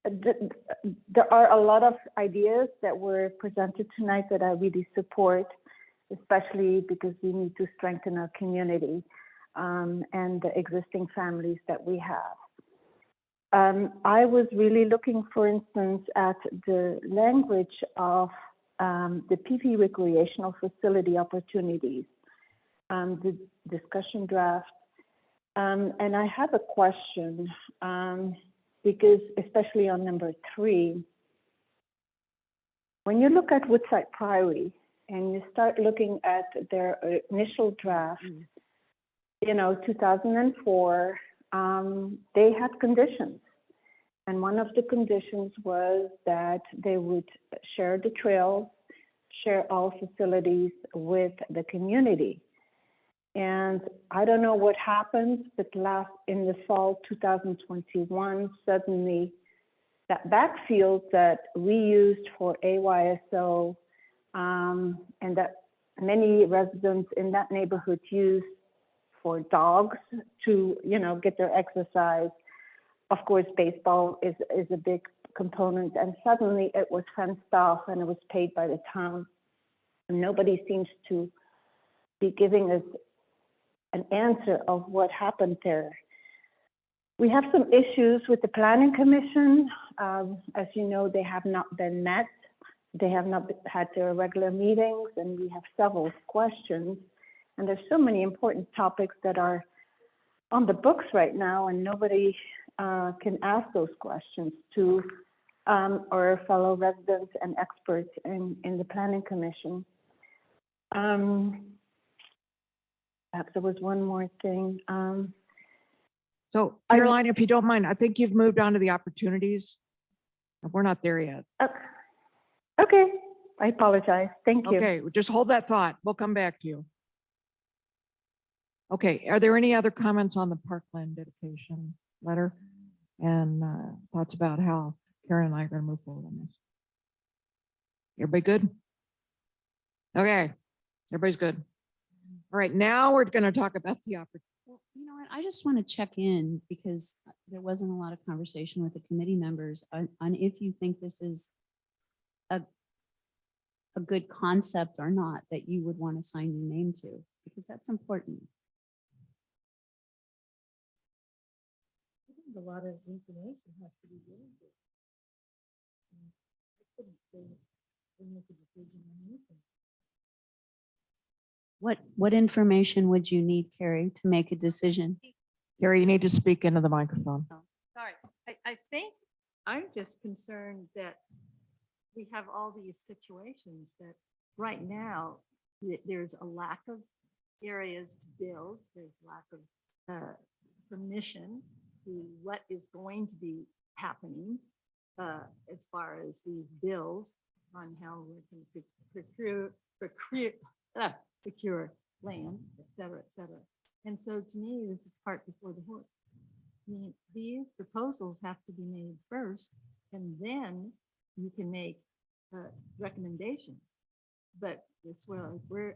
There are a lot of ideas that were presented tonight that I really support, especially because we need to strengthen our community and the existing families that we have. I was really looking, for instance, at the language of the PV recreational facility opportunities, the discussion draft. And I have a question because especially on number 3, when you look at Woodside Priory and you start looking at their initial draft, 2004, they had conditions. And one of the conditions was that they would share the trails, share all facilities with the community. And I don't know what happened, but in the fall 2021, suddenly that backfield that we used for AYSO and that many residents in that neighborhood use for dogs to, get their exercise. Of course, baseball is a big component, and suddenly it was fenced off and it was paid by the town. And nobody seems to be giving us an answer of what happened there. We have some issues with the Planning Commission. As you know, they have not been met. They have not had their regular meetings, and we have several questions. And there's so many important topics that are on the books right now, and nobody can ask those questions to our fellow residents and experts in the Planning Commission. Perhaps there was one more thing. So Caroline, if you don't mind, I think you've moved on to the opportunities. We're not there yet. Okay, I apologize. Thank you. Okay, just hold that thought. We'll come back to you. Okay, are there any other comments on the parkland dedication letter? And thoughts about how Karen and I are going to move forward on this? Everybody good? Okay, everybody's good. All right, now we're going to talk about the opportunity. Well, you know what, I just want to check in because there wasn't a lot of conversation with the committee members on if you think this is a good concept or not that you would want to sign your name to, because that's important. A lot of information has to be given to it. I couldn't say, we make a decision on anything. What information would you need, Carrie, to make a decision? Gary, you need to speak into the microphone. Sorry, I think I'm just concerned that we have all these situations that right now, there's a lack of areas to build, there's lack of permission to what is going to be happening as far as these bills on how we can procure land, et cetera, et cetera. And so to me, this is part before the horse. I mean, these proposals have to be made first, and then you can make recommendations. But it's well, if we're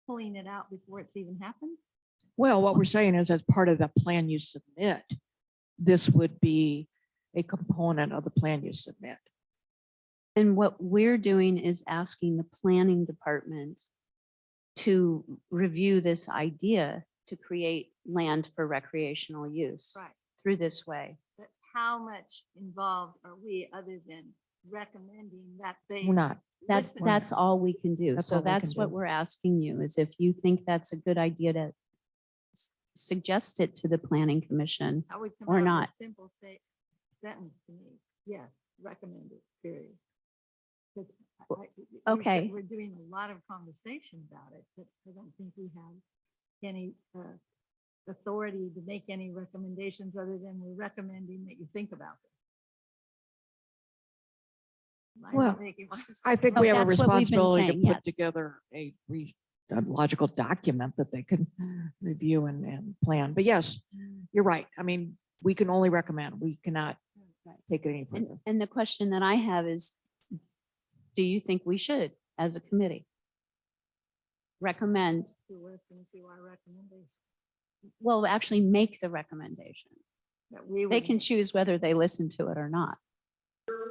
pulling it out before it's even happened. Well, what we're saying is as part of the plan you submit, this would be a component of the plan you submit. And what we're doing is asking the planning department to review this idea to create land for recreational use Right. through this way. But how much involved are we other than recommending that they? We're not. listen? That's all we can do. That's So all we can that's what do. we're asking you is if you think that's a good idea to suggest it to the planning commission. I would come or out with a not. simple sentence to me, yes, recommended, period. 'Cause Okay. We're doing a lot of conversation about it, but I don't think we have any authority to make any recommendations other than we're recommending that you think about this. Am I Well, making myself- I think Oh, we have a that's what we've been responsibility to saying, put yes. together a logical document that they can review and plan. But yes, you're right. I mean, we can only recommend. We cannot take it any further. And the question that I have is, do you think we should, as a committee, recommend, To listen to our recommendation. well, actually make the recommendation? That we They would can make. choose whether they listen to it or not.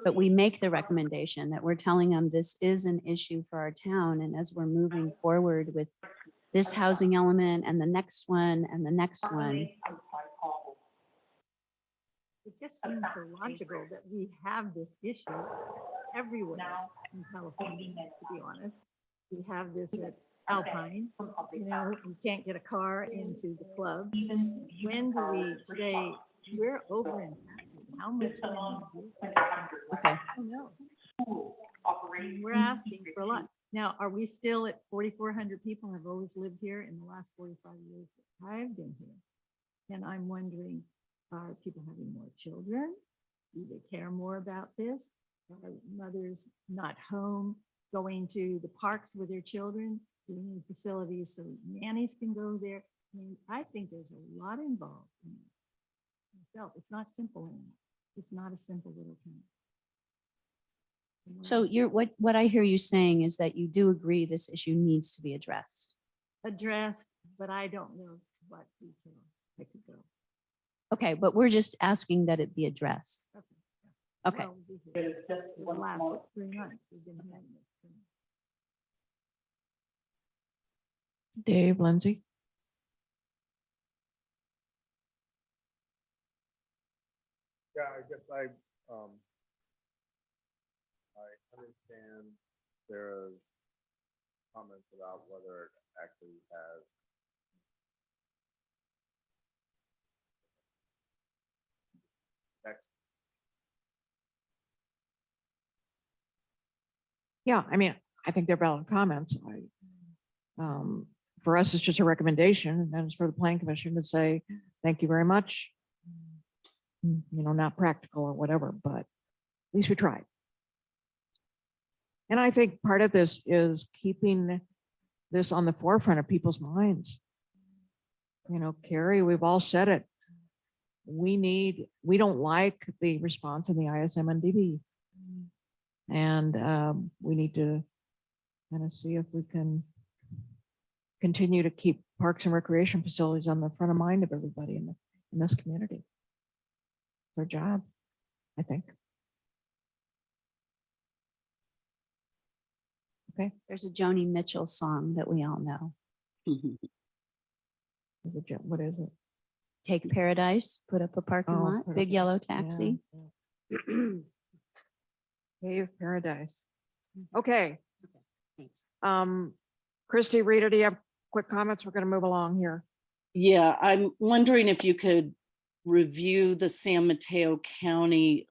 But we make the recommendation that we're telling them this is an issue for our town. And as we're moving forward with this housing element and the next one and the next one, It just seems so logical that we have this issue everywhere in California, to be honest. We have this at Alpine, you know, you can't get a car into the club. When do we say we're over in how much? Can we do? okay. Oh, no. We're asking for a lot. Now, are we still at 4,400 people have always lived here in the last 45 years that I've been here? And I'm wondering, are people having more children? Do they care more about this? Are mothers not home, going to the parks with their children? Do we need facilities so nannies can go there? I mean, I think there's a lot involved in it. Myself, it's not simple anymore. It's not a simple little thing. And we're So asking- you're, what I hear you saying is that you do agree this issue needs to be addressed. addressed, but I don't know to what detail I could go. Okay, but we're just asking that it be addressed. Okay. Okay. Well, we'll be here for the last 3 months, we've been hearing this. Dave, Lindsay? Yeah, I guess I understand Sarah's comments about whether it actually has Yeah, I mean, I think they're valid comments. For us, it's just a recommendation, and then it's for the planning commission to say, thank you very much. You know, not practical or whatever, but at least we tried. And I think part of this is keeping this on the forefront of people's minds. you know, Carrie, we've all said it. We don't like the response in the ISMNDB. And we need to kind of see if we can continue to keep parks and recreation facilities on the front of mind of everybody in this community. Their job, I think. Okay. There's a Joni Mitchell song that we all know. Mhm. What is it? Take Paradise, put up a parking Oh, lot, put up big a- yellow Yeah, taxi. yeah. Cave Paradise. Okay. Thanks. Christy, Rita, do you have quick comments? We're going to move along here. Yeah, I'm wondering if you could review the San Mateo County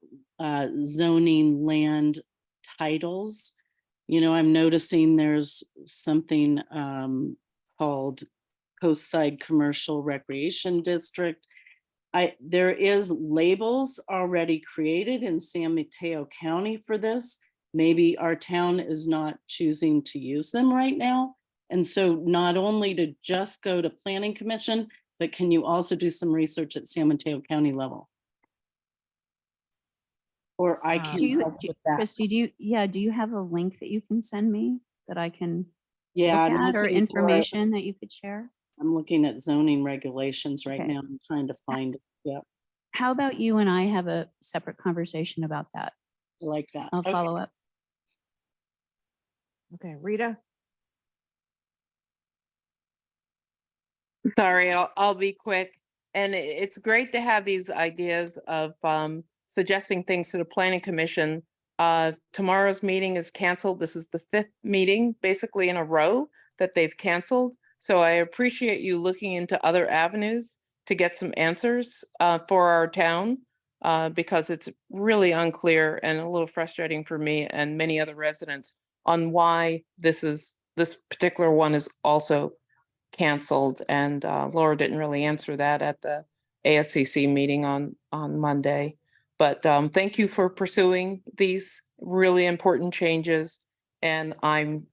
zoning land titles. You know, I'm noticing there's something called Coastside Commercial Recreation District. There is labels already created in San Mateo County for this. Maybe our town is not choosing to use them right now. And so not only to just go to Planning Commission, but can you also do some research at San Mateo County level? Or I can Do you, help with that. Christy, do you have a link that you can send me that I can Yeah, look I'm at, or looking for it. information that you could share? I'm looking at zoning regulations right Okay. now. I'm trying to find it. Yeah, How about you and I have a separate conversation about that? I like that. I'll Okay. follow up. Okay, Rita? Sorry, I'll be quick. And it's great to have these ideas of suggesting things to the planning commission. Tomorrow's meeting is canceled. This is the 5th meeting basically in a row that they've canceled. So I appreciate you looking into other avenues to get some answers for our town because it's really unclear and a little frustrating for me and many other residents on why this particular one is also canceled. And Laura didn't really answer that at the ASCC meeting on Monday. But thank you for pursuing these really important changes. And I'm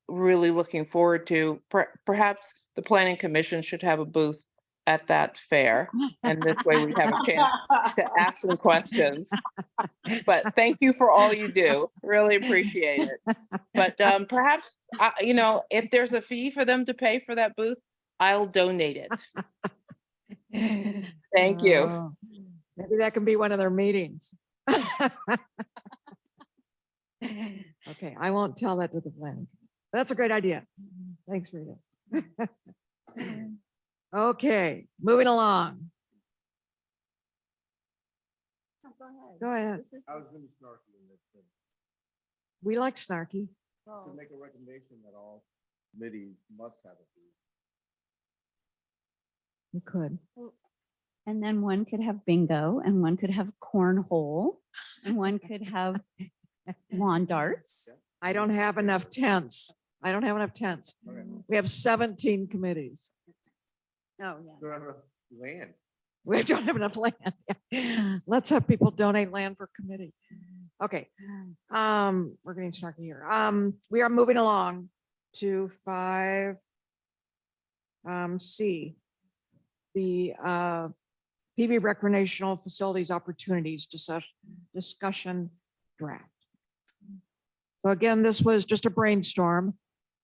really looking forward to perhaps the Planning Commission should have a booth at that fair. And this way we have a chance to ask some questions. But thank you for all you do. Really appreciate it. But perhaps, you know, if there's a fee for them to pay for that booth, I'll donate it. Thank you. Oh, maybe that can be one of their meetings. Okay, I won't tell that to the planning. That's a great idea. Thanks, Rita. Okay, moving along. Oh, Go ahead. Go ahead. This is I was gonna be snarky in this thing, We like snarky. to make a recommendation that all committees must have a booth. We could. And then one could have bingo, and one could have cornhole, and one could have lawn darts. I don't have enough tents. I don't have enough tents. Okay. We have 17 committees. Oh, yeah. Don't have enough land. We don't have enough land. Let's have people donate land for committee. Okay, we're getting snarky here. We are moving along to 5. C. The PB recreational facilities opportunities discussion draft. So again, this was just a brainstorm,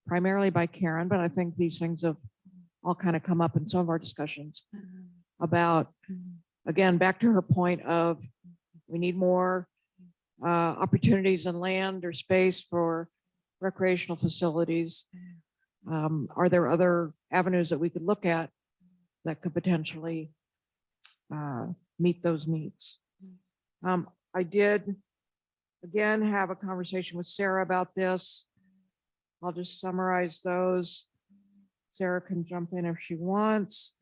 primarily by Karen, but I think these things have all kind of come up in some of our discussions about, again, back to her point of we need more opportunities in land or space for recreational facilities. Are there other avenues that we could look at that could potentially meet those needs? I did, again, have a conversation with Sarah about this. I'll just summarize those. Sarah can jump in if she wants.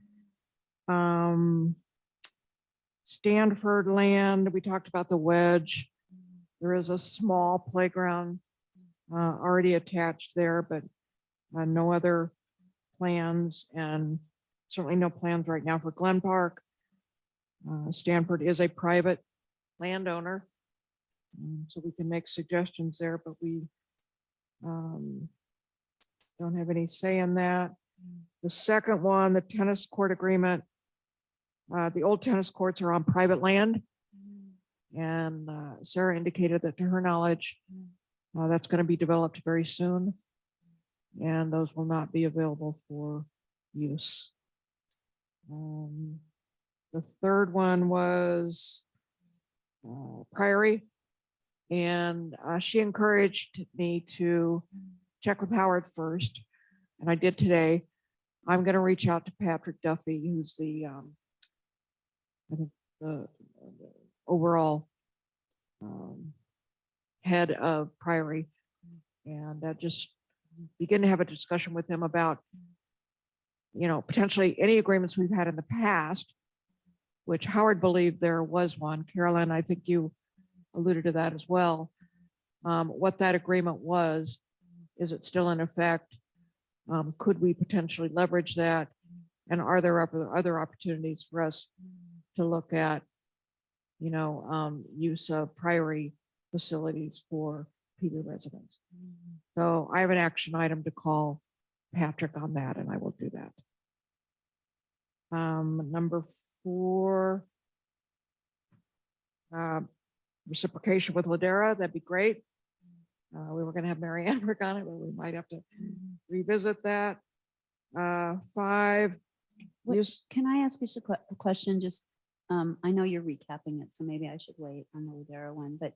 Stanford land, we talked about the wedge. There is a small playground already attached there, but no other plans, and certainly no plans right now for Glen Park. Stanford is a private landowner, so we can make suggestions there, but we don't have any say in that. The second one, the tennis court agreement. The old tennis courts are on private land. And Sarah indicated that to her knowledge, that's going to be developed very soon. And those will not be available for use. The third one was Priory. And she encouraged me to check with Howard first. And I did today. I'm going to reach out to Patrick Duffy, who's the, I think the overall head of Priory. And just begin to have a discussion with him about, potentially any agreements we've had in the past, which Howard believed there was one. Carolyn, I think you alluded to that as well. What that agreement was, is it still in effect? Could we potentially leverage that? And are there other opportunities for us to look at, use of Priory facilities for PB residents? So I have an action item to call Patrick on that, and I will do that. Number 4, reciprocation with Ladera, that'd be great. We were going to have Mary Ann work on it, but we might have to revisit that. 5, What- use, Can I ask you a question? Just, I know you're recapping it, so maybe I should wait on the Ladera one, but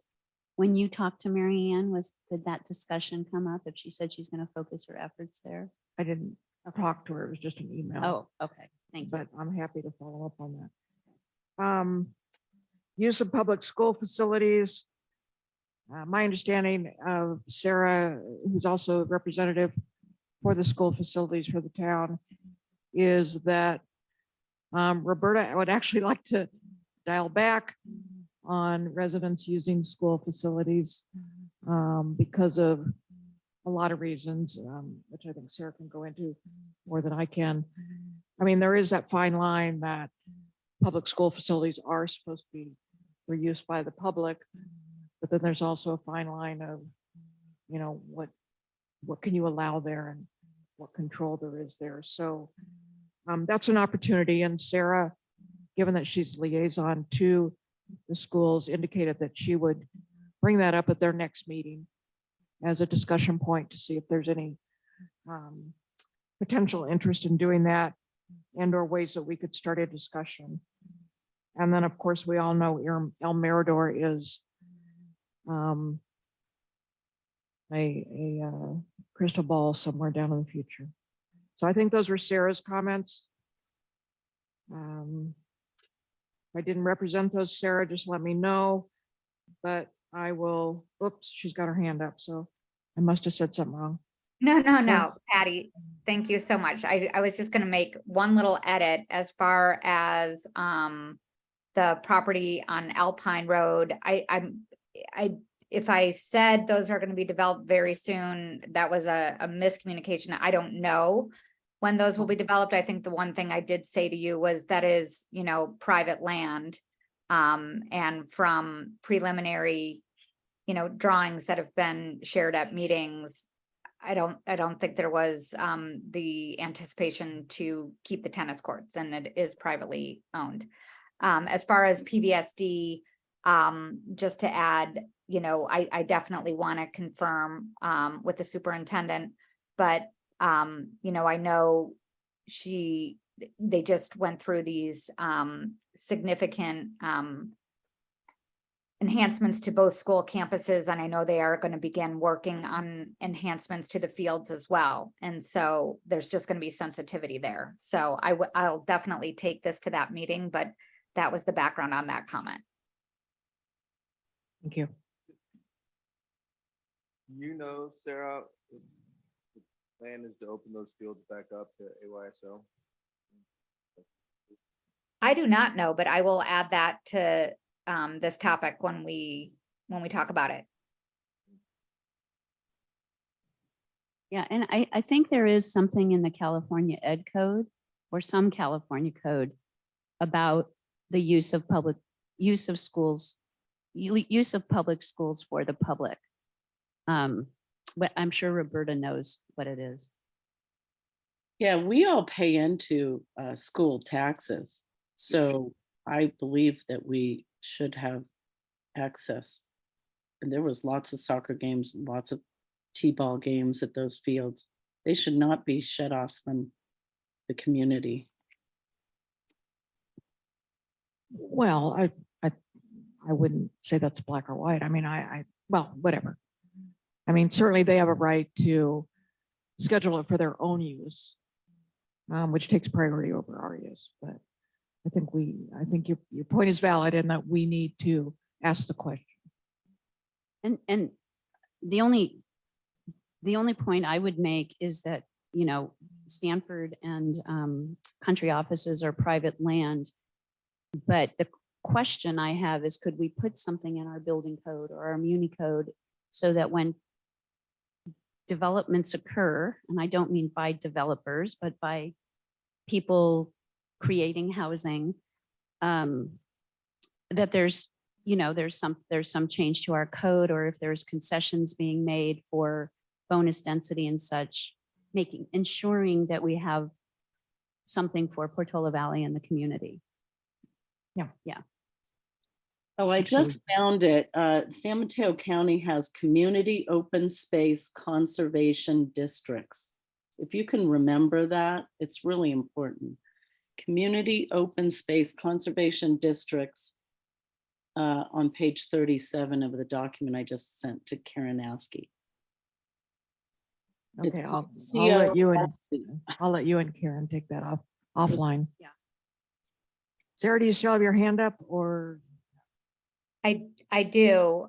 when you talked to Mary Ann, did that discussion come up if she said she's going to focus her efforts there? I didn't talk to her, it was just an email. Oh, okay. Thank you. But I'm happy to follow up on that. Use of public school facilities. My understanding of Sarah, who's also a representative for the school facilities for the town, is that Roberta, I would actually like to dial back on residents using school facilities because of a lot of reasons, which I think Sarah can go into more than I can. I mean, there is that fine line that public school facilities are supposed to be for use by the public, but then there's also a fine line of, what can you allow there and what control there is there. So that's an opportunity. And Sarah, given that she's liaison to the schools, indicated that she would bring that up at their next meeting as a discussion point to see if there's any potential interest in doing that and or ways that we could start a discussion. And then, of course, we all know El Mirador is a crystal ball somewhere down in the future. So I think those were Sarah's comments. If I didn't represent those, Sarah, just let me know. But I will, oops, she's got her hand up, so I must have said something wrong. No, Yes. Patty, thank you so much. I was just gonna make one little edit as far as the property on Alpine Road. If I said those are gonna be developed very soon, that was a miscommunication. I don't know when those will be developed. I think the one thing I did say to you was that is, private land. And from preliminary, drawings that have been shared at meetings, I don't think there was the anticipation to keep the tennis courts, and it is privately owned. As far as PBSD, just to add, I definitely want to confirm with the superintendent, but I know they just went through these significant enhancements to both school campuses, and I know they are going to begin working on enhancements to the fields as well. And so there's just going to be sensitivity there. So I'll definitely take this to that meeting, but that was the background on that comment. Thank you. Sarah, if the plan is to open those fields back up to AYSO? I do not know, but I will add that to this topic when we talk about it. Yeah, and I think there is something in the California Ed Code or some California code about the use of public schools for the public. But I'm sure Roberta knows what it is. Yeah, we all pay into school taxes. So I believe that we should have access. And there was lots of soccer games, lots of T-ball games at those fields. They should not be shut off from the community. Well, I wouldn't say that's black or white. I mean, well, whatever. I mean, certainly they have a right to schedule it for their own use, which takes priority over our use. But I think your point is valid in that we need to ask the question. And the only point I would make is that, you know, Stanford and country offices are private land. But the question I have is, could we put something in our building code or our muni code so that when developments occur, and I don't mean by developers, but by people creating housing, that there's, you know, there's some change to our code, or if there's concessions being made for bonus density and such, ensuring that we have something for Portola Valley and the community. Yeah. Oh, I just found it. San Mateo County has community open space conservation districts. If you can remember that, it's really important. Community open space conservation districts on page 37 of the document I just sent to Karen Askey. Okay, I'll let you and Karen take that offline. Yeah. Sarah, do you still have your hand up, or? I do.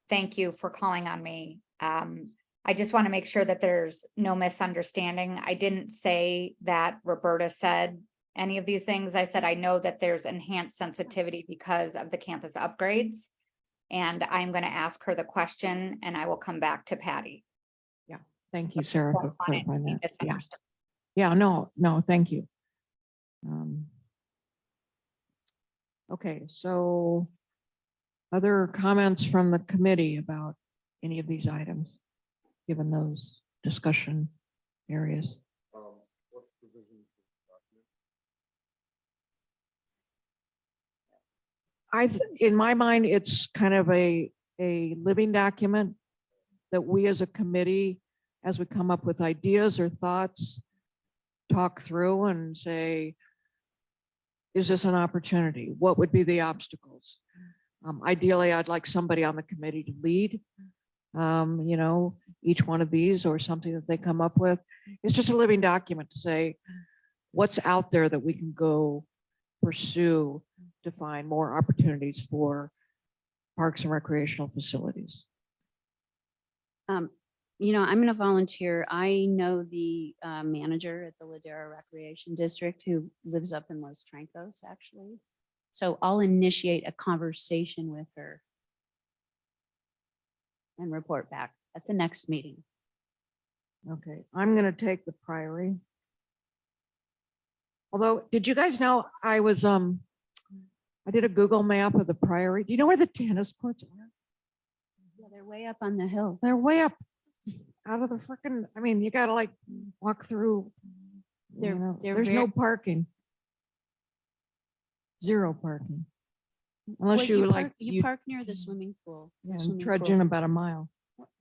Thank you for calling on me. I just want to make sure that there's no misunderstanding. I didn't say that Roberta said any of these things. I said, I know that there's enhanced sensitivity because of the campus upgrades. And I'm going to ask her the question and I will come back to Patty. Thank you, Sarah, for Don't want it to clarifying be that. Yeah. misunderstood. Yeah, no, thank you. Okay, so other comments from the committee about any of these items, given those discussion areas? What's the vision for the document? In my mind, it's kind of a living document that we as a committee, as we come up with ideas or thoughts, talk through and say, is this an opportunity? What would be the obstacles? Ideally, I'd like somebody on the committee to lead, you know, each one of these or something that they come up with. It's just a living document to say what's out there that we can go pursue to find more opportunities for parks and recreational facilities. You know, I'm going to volunteer. I know the manager at the Ladera Recreation District who lives up in Los Trancos, actually. So I'll initiate a conversation with her and report back at the next meeting. Okay, I'm going to take the Priory. Although, did you guys know I was, I did a Google map of the Priory. Do you know where the tennis courts are? Yeah, they're way up on the hill. They're way up out of the frickin', I mean, you gotta like walk through. They're- you know, they're There's no parking. Zero parking. Unless Well, you like, park- you park near the swimming pool. the yeah, swimming trudge pool. in about a mile.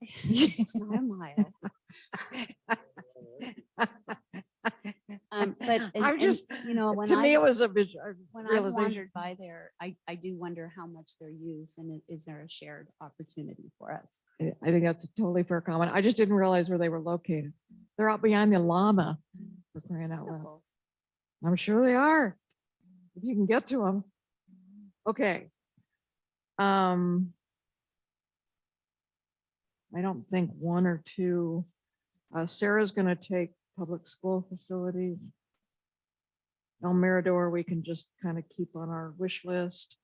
It's not a mile. But I'm just, you know, when to me, I it was a when I realization. wandered by there, I do wonder how much they're used, and is there a shared opportunity for us? I think that's a totally fair comment. I just didn't realize where they were located. They're out behind the llama, for crying out loud. Wonderful. I'm sure they are, if you can get to them. Okay. I don't think one or two. Sarah's gonna take public school facilities. El Mirador, we can just kind of keep on our wish list.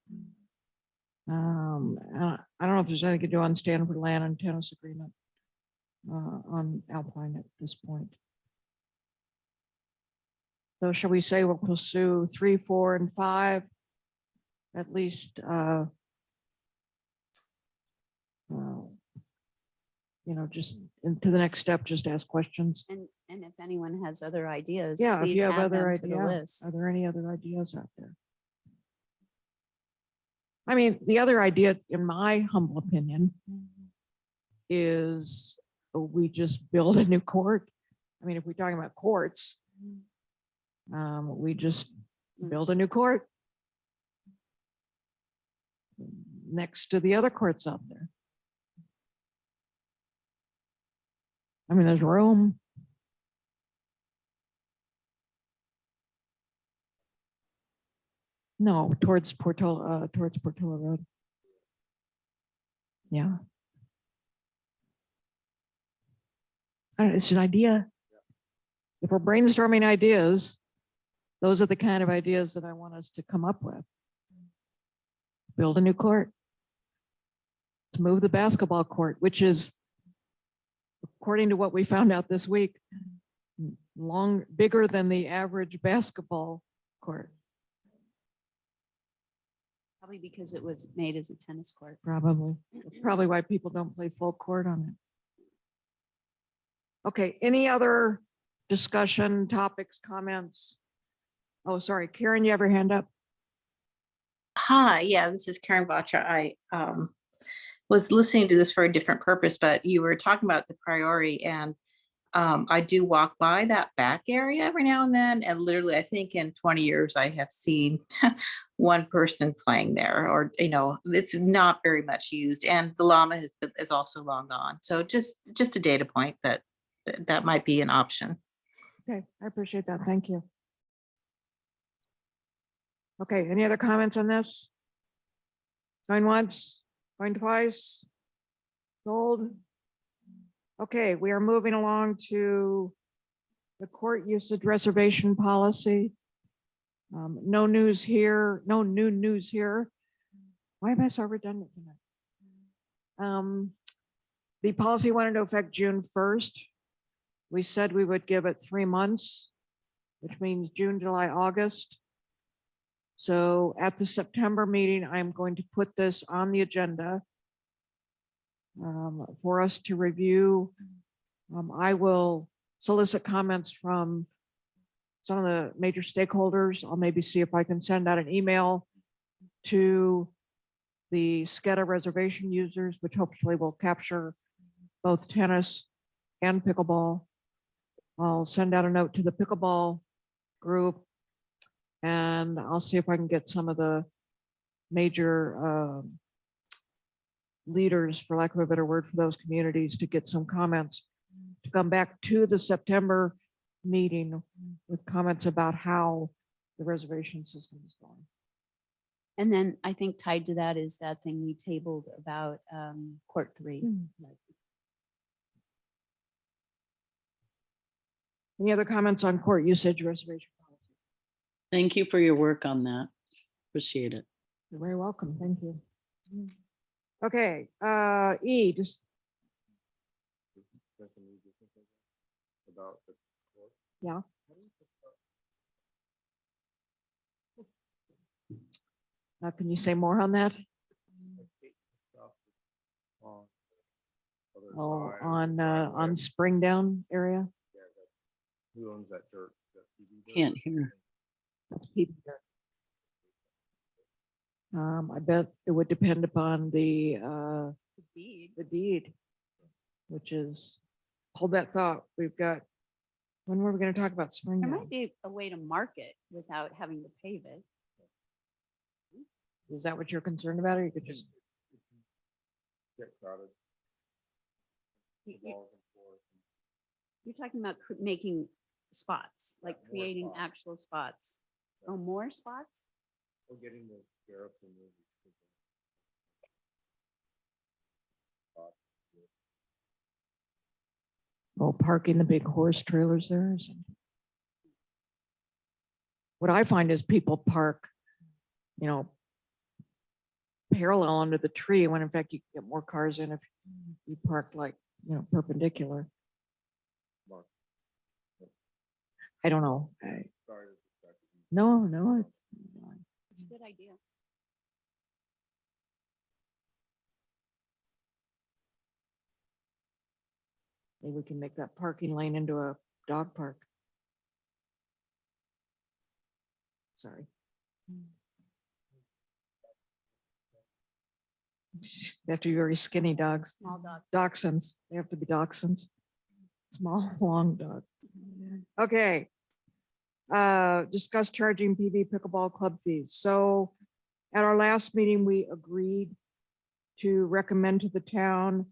I don't know if there's anything to do on Stanford land and tennis agreement on Alpine at this point. So shall we say we'll pursue 3, 4, and 5? At least, just into the next step, just ask questions. And if anyone has other ideas, Yeah, if please you have add other them to the ideas, list. are there any other ideas out there? I mean, the other idea, in my humble opinion, is we just build a new court. I mean, if we're talking about courts, we just build a new court next to the other courts out there. I mean, there's room. No, towards Portola Road. Yeah. It's an idea. If we're brainstorming ideas, those are the kind of ideas that I want us to come up with. Build a new court. To move the basketball court, which is, according to what we found out this week, bigger than the average basketball court. Probably because it was made as a tennis court. Probably. That's probably why people don't play full court on it. Okay, any other discussion, topics, comments? Oh, sorry, Karen, you have your hand up? Hi, yeah, this is Karen Batra. I was listening to this for a different purpose, but you were talking about the priority, and I do walk by that back area every now and then, and literally, I think in 20 years, I have seen one person playing there, or it's not very much used, and the llama is also long gone. So just a data point that might be an option. Okay, I appreciate that. Thank you. Okay, any other comments on this? Going once, going twice? Sold? Okay, we are moving along to the court usage reservation policy. No news here, no new news here. Why am I so redundant tonight? The policy went into effect June 1st. We said we would give it 3 months, which means June, July, August. So at the September meeting, I'm going to put this on the agenda for us to review. I will solicit comments from some of the major stakeholders. I'll maybe see if I can send out an email to the SCEDA reservation users, which hopefully will capture both tennis and pickleball. I'll send out a note to the pickleball group, and I'll see if I can get some of the major leaders, for lack of a better word, for those communities to get some comments, to come back to the September meeting with comments about how the reservation system is going. And then I think tied to that is that thing we tabled about court 3. Any other comments on court usage reservation policy? Thank you for your work on that. Appreciate it. You're very welcome. Thank you. Okay, E, just, About the court. yeah. Can you say more on that? Stuff on the other Oh, side of the on driveway. Spring Down area? Yeah, who owns that dirt? That PB dirt? Can't hear. That's people there. I bet it would depend upon the deed, which is, hold that thought. We've got, when were we going to talk about Spring There Down? might be a way to mark it without having to pave it. Is that what you're concerned about? Or you could just, Get crowded. You- The walls and floors and- You're talking about making spots, like more creating spots. actual spots. Oh, more spots? Or getting the sheriff to move. oh, parking the big horse trailers there or something? What I find is people park, parallel under the tree, when in fact you can get more cars in if you park like, perpendicular. Mark. I don't know. Sorry. No. It's a good idea. Maybe we can make that parking lane into a dog park. Sorry. They have to be very skinny dogs. Small dog. Dachshunds. They have to be dachshunds. Small, long dog. Okay. Discuss charging PV pickleball club fees. So at our last meeting, we agreed to recommend to the town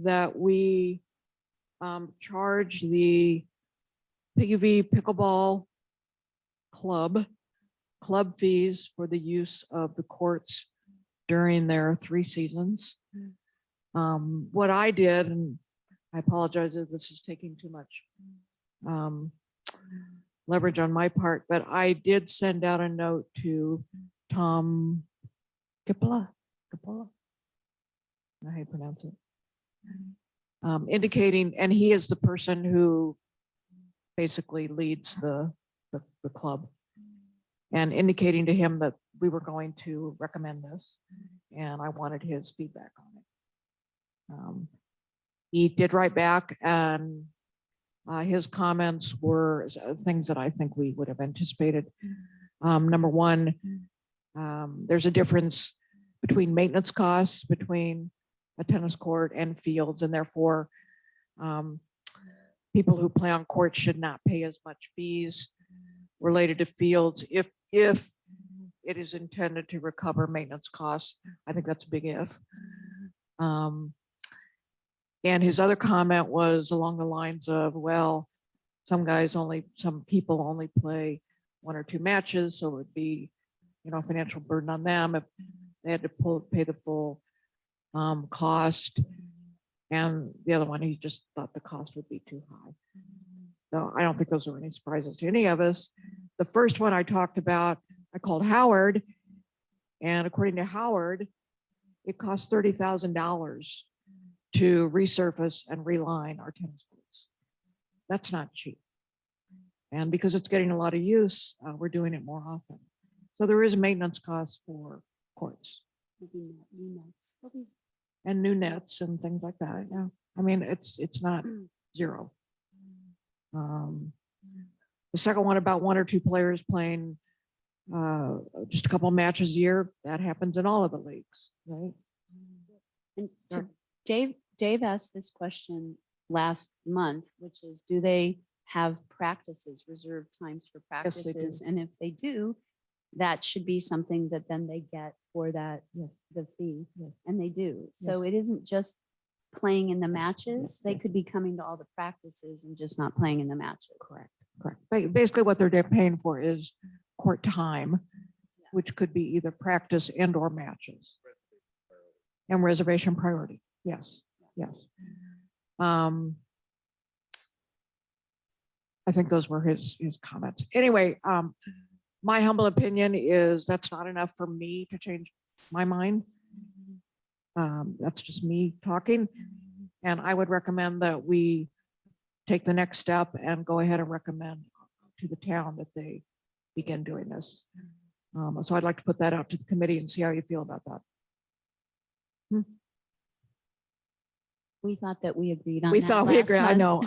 that we charge the PV pickleball club fees for the use of the courts during their 3 seasons. What I did, and I apologize if this is taking too much leverage on my part, but I did send out a note to Tom Capola. How you pronounce it? Indicating, and he is the person who basically leads the club, and indicating to him that we were going to recommend this, and I wanted his feedback on it. He did write back, and his comments were things that I think we would have anticipated. Number one, there's a difference between maintenance costs between a tennis court and fields, and therefore people who play on courts should not pay as much fees related to fields if it is intended to recover maintenance costs. I think that's a big if. And his other comment was along the lines of, well, some people only play 1 or 2 matches, so it would be, a financial burden on them if they had to pay the full cost. And the other one, he just thought the cost would be too high. So I don't think those are any surprises to any of us. The first one I talked about, I called Howard, and according to Howard, it costs $30,000 to resurface and reline our tennis courts. That's not cheap. And because it's getting a lot of use, we're doing it more often. So there is maintenance costs for courts and new nets and things like that. Yeah, I mean, it's not zero. The second one about 1 or 2 players playing just a couple matches a year, that happens in all of the leagues, right? And Sure. Dave asked this question last month, which is, do they have practices, reserved times for Yes, they do. practices? And if they do, that should be something that then they get for that, the fee. Yes. And they do. So it isn't just playing in the matches. They could be coming to all the practices and just not playing in the matches. Correct. Basically, what they're paying for is court time, which could be either practice and or matches. And reservation priority. Yes. I think those were his comments. Anyway, my humble opinion is that's not enough for me to change my mind. That's just me talking. And I would recommend that we take the next step and go ahead and recommend to the town that they begin doing this. So I'd like to put that out to the committee and see how you feel about that. We thought that we agreed on We that thought we last agreed. I month.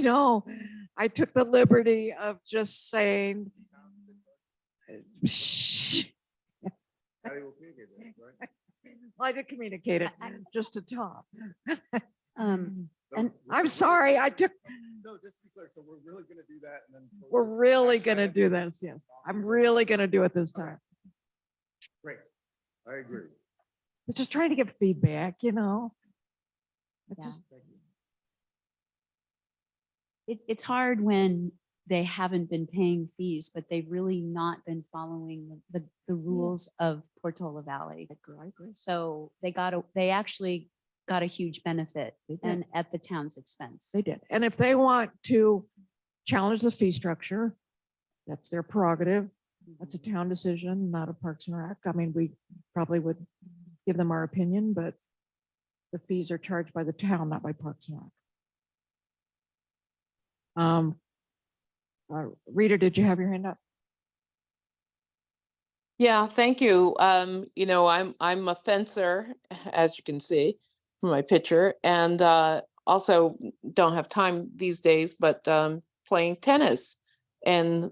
know. I took the liberty of just saying, shh. Patty will communicate that, right? Well, I did communicate it just to Tom. Um, No, And- I'm sorry, I took, No, just to be clear, so we're really gonna do that and then. we're really gonna do this, yes. I'm really gonna do it this time. Great, I agree. But just trying to get feedback, It Yeah. just- It's hard when they haven't been paying fees, but they've really not been following the rules of Portola Valley. I agree. So they actually got a huge benefit They did. and at the town's expense. They did. And if they want to challenge the fee structure, that's their prerogative. That's a town decision, not a Parks and Rec. I mean, we probably would give them our opinion, but the fees are charged by the town, not by Parks and Rec. Rita, did you have your hand up? Yeah, thank you. I'm a fencer, as you can see from my picture, and also don't have time these days, but playing tennis. And,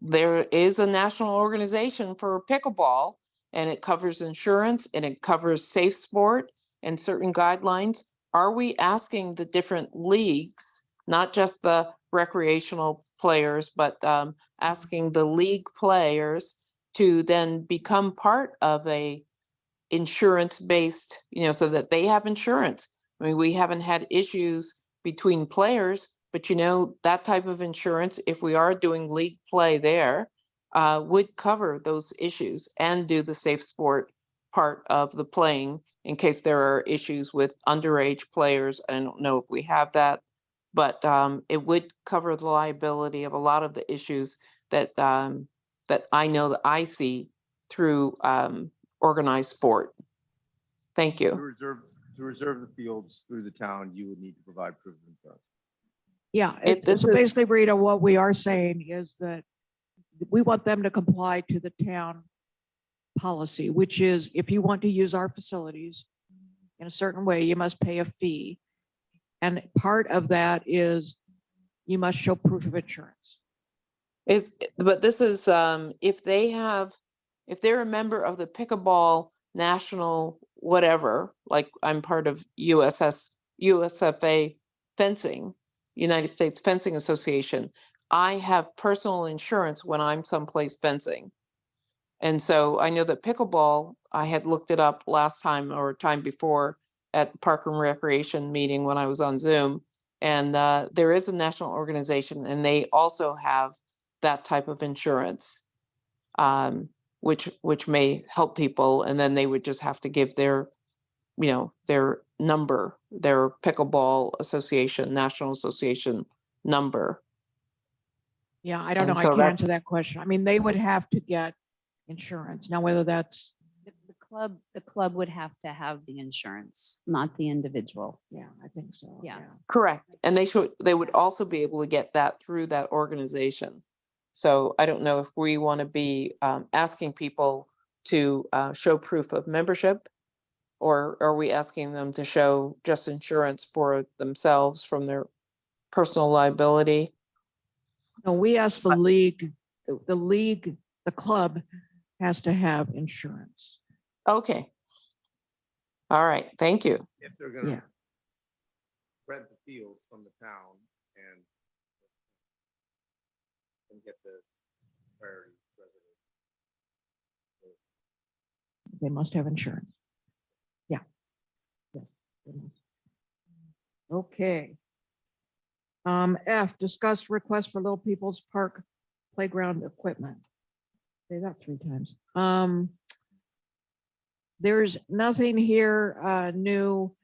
there is a national organization for pickleball, and it covers insurance and it covers safe sport and certain guidelines. Are we asking the different leagues, not just the recreational players, but asking the league players to then become part of a insurance-based, so that they have insurance? I mean, we haven't had issues between players, but that type of insurance, if we are doing league play there, would cover those issues and do the safe sport part of the playing in case there are issues with underage players. I don't know if we have that, but it would cover the liability of a lot of the issues that that I know that I see through organized sport. Thank To you. reserve the fields through the town, you would need to provide proof of insurance. Yeah, this so is- basically, Rita, what we are saying is that we want them to comply to the town policy, which is if you want to use our facilities in a certain way, you must pay a fee. And part of that is you must show proof of insurance. But this is, if they're a member of the pickleball national whatever, like I'm part of USFA fencing, United States Fencing Association, I have personal insurance when I'm someplace fencing. And so I know that pickleball, I had looked it up last time or time before at Park and Recreation meeting when I was on Zoom. And there is a national organization and they also have that type of insurance, which may help people. And then they would just have to give their number, their pickleball association, national association number. Yeah, I don't know. And I so can't that- answer that question. I mean, they would have to get insurance. Now, whether that's, The club would have to have the insurance, not the individual. yeah, I think so. Yeah. Correct. And they would also be able to get that through that organization. So I don't know if we want to be asking people to show proof of membership, or are we asking them to show just insurance for themselves from their personal liability? No, we asked the league, the club has to have insurance. Okay. All right, thank you. If they're Yeah. gonna rent the field from the town and get the priority reservation. They must have insurance. Yeah. Yeah, they must. Okay. F, discuss request for Little People's Park playground equipment. Say that 3 times. There's nothing here new.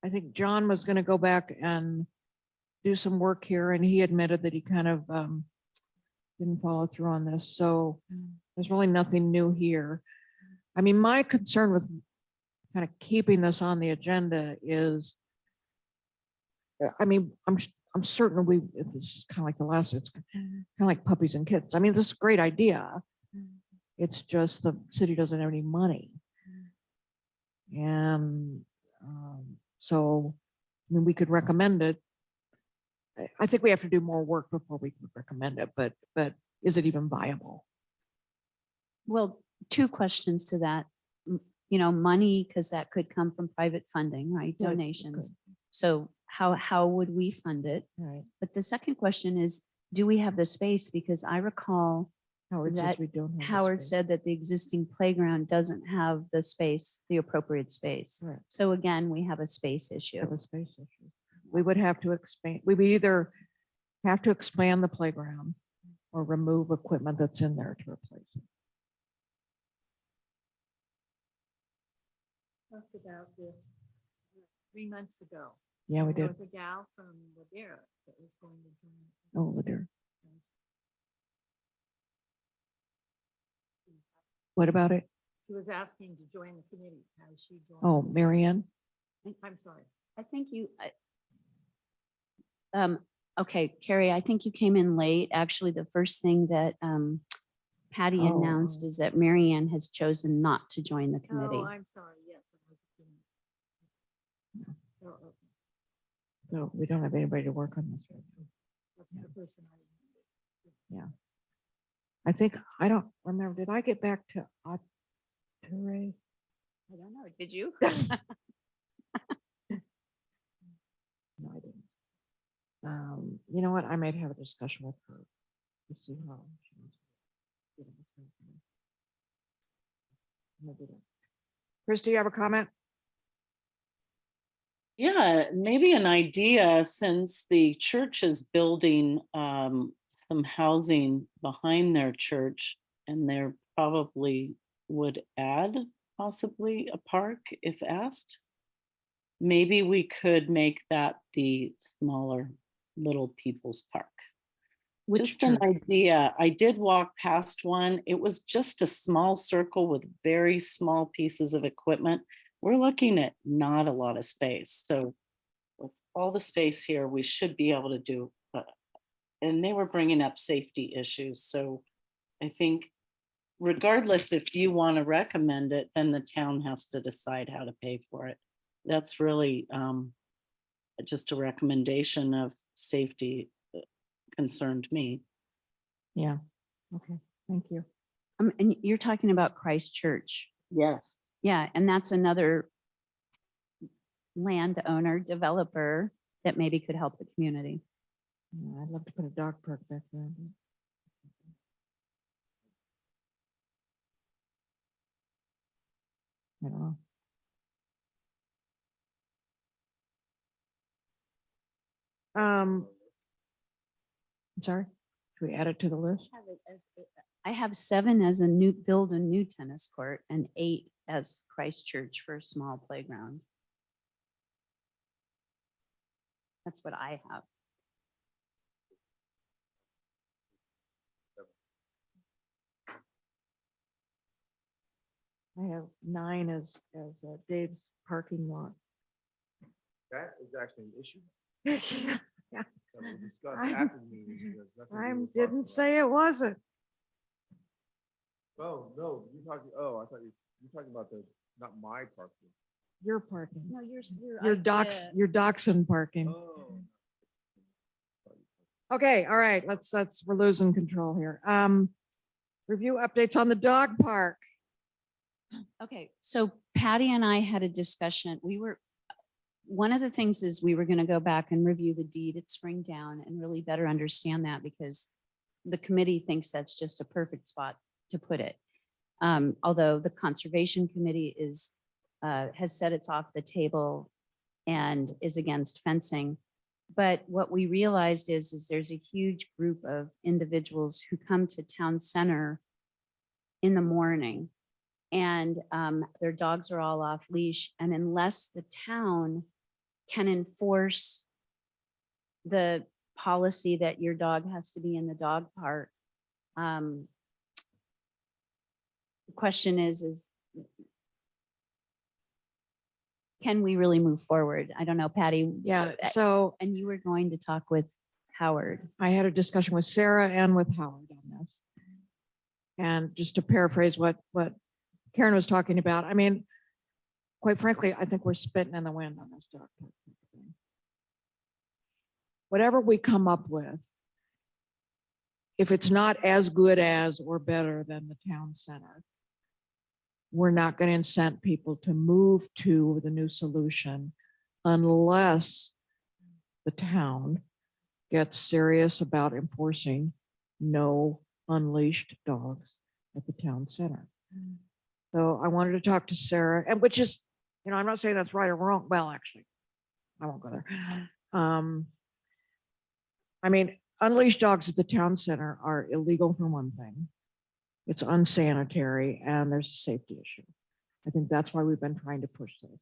I think John was going to go back and do some work here, and he admitted that he kind of didn't follow through on this. So there's really nothing new here. I mean, my concern with kind of keeping this on the agenda is, I mean, I'm certain this is kind of like the last, it's kind of like puppies and kittens. I mean, this is a great idea. It's just the city doesn't have any money. And so, I mean, we could recommend it. I think we have to do more work before we can recommend it, but is it even viable? Well, 2 questions to that. Money, because that could come from private funding, right? Right, it Donations. So how would we fund it? Right. But the second question is, do we have the space? Because I recall Howard says that we don't have the Howard space. said that the existing playground doesn't have the space, the appropriate space. Right. So again, we have a space We issue. have a space issue. We would have to expand, we would either have to expand the playground or remove equipment that's in there to replace it. Talked about this 3 months ago. Yeah, we There did. was a gal from Ladera that was going to join. Oh, dear. What about it? She was asking to join the committee. Has she joined? Oh, Marianne? I'm sorry. I think okay, Carrie, I think you came in late. Actually, the first thing that Patty Oh. announced is that Marianne has chosen not to join the committee. Oh, I'm sorry. Yes. I was thinking- So we don't have anybody to work on this right now. That's the person I. I think, I don't remember, did I get back to Ture? I don't know. Did you? No, I didn't. You know what? I might have a discussion with her to see how. she wants to get this thing done. I'm gonna do that. Christy, you have a comment? Yeah, maybe an idea, since the church is building some housing behind their church, and they're probably would add possibly a park if asked. Maybe we could make that the smaller Little People's Park. Just an idea. I did walk past one. It was just a small circle with very small pieces of equipment. We're looking at not a lot of space. So with all the space here, we should be able to do, and they were bringing up safety issues. So I think regardless if you want to recommend it, then the town has to decide how to pay for it. That's really just a recommendation of safety concerned me. Yeah, okay, thank you. And you're talking about Christ Church. Yes. Yeah, and that's another landowner, developer that maybe could help the community. Yeah, I'd love to put a dog park back there. I don't know. I'm sorry, should we add it to the list? Have it as I have 7 as build a new tennis court and 8 as Christ Church for a small playground. That's what I have. I have 9 as Dave's parking lot. That is actually an issue Yeah, that we'll discuss I'm- after the meeting. It has nothing to do I with parking didn't lot. say it wasn't. Oh, no, you're talking, I thought you're talking about not my parking. Your parking, No, your your Dachshund parking. Oh. Okay, all right, we're losing control here. Review updates on the dog park. Okay, so Patty and I had a discussion. One of the things is we were going to go back and review the deed at Springdown and really better understand that, because the committee thinks that's just a perfect spot to put it. Although the Conservation Committee has said it's off the table and is against fencing. But what we realized is there's a huge group of individuals who come to town center in the morning, and their dogs are all off leash. And unless the town can enforce the policy that your dog has to be in the dog park, the question is can we really move forward? I don't know, Patty. Yeah, so And you were going to talk with Howard. I had a discussion with Sarah and with Howard on this. And just to paraphrase what Karen was talking about, I mean, quite frankly, I think we're spitting in the wind on this dog park thing. Whatever we come up with, if it's not as good as or better than the town center, we're not going to incent people to move to the new solution unless the town gets serious about enforcing no unleashed dogs at the town center. So I wanted to talk to Sarah, and which is, I'm not saying that's right or wrong. Well, actually, I won't go there. I mean, unleashed dogs at the town center are illegal for one thing. It's unsanitary and there's a safety issue. I think that's why we've been trying to push this.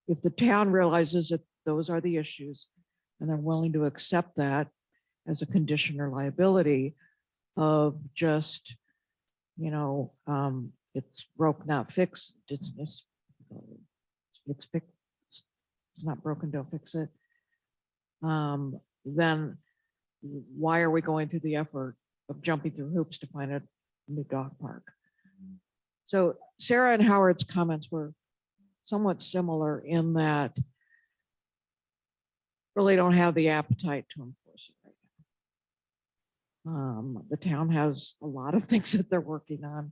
If the town realizes that those are the issues and they're willing to accept that as a condition or liability of just, it's broke, not fixed, it's not broken, don't fix it. Then why are we going through the effort of jumping through hoops to find a new dog park? So Sarah and Howard's comments were somewhat similar in that really don't have the appetite to enforce it right now. The town has a lot of things that they're working on.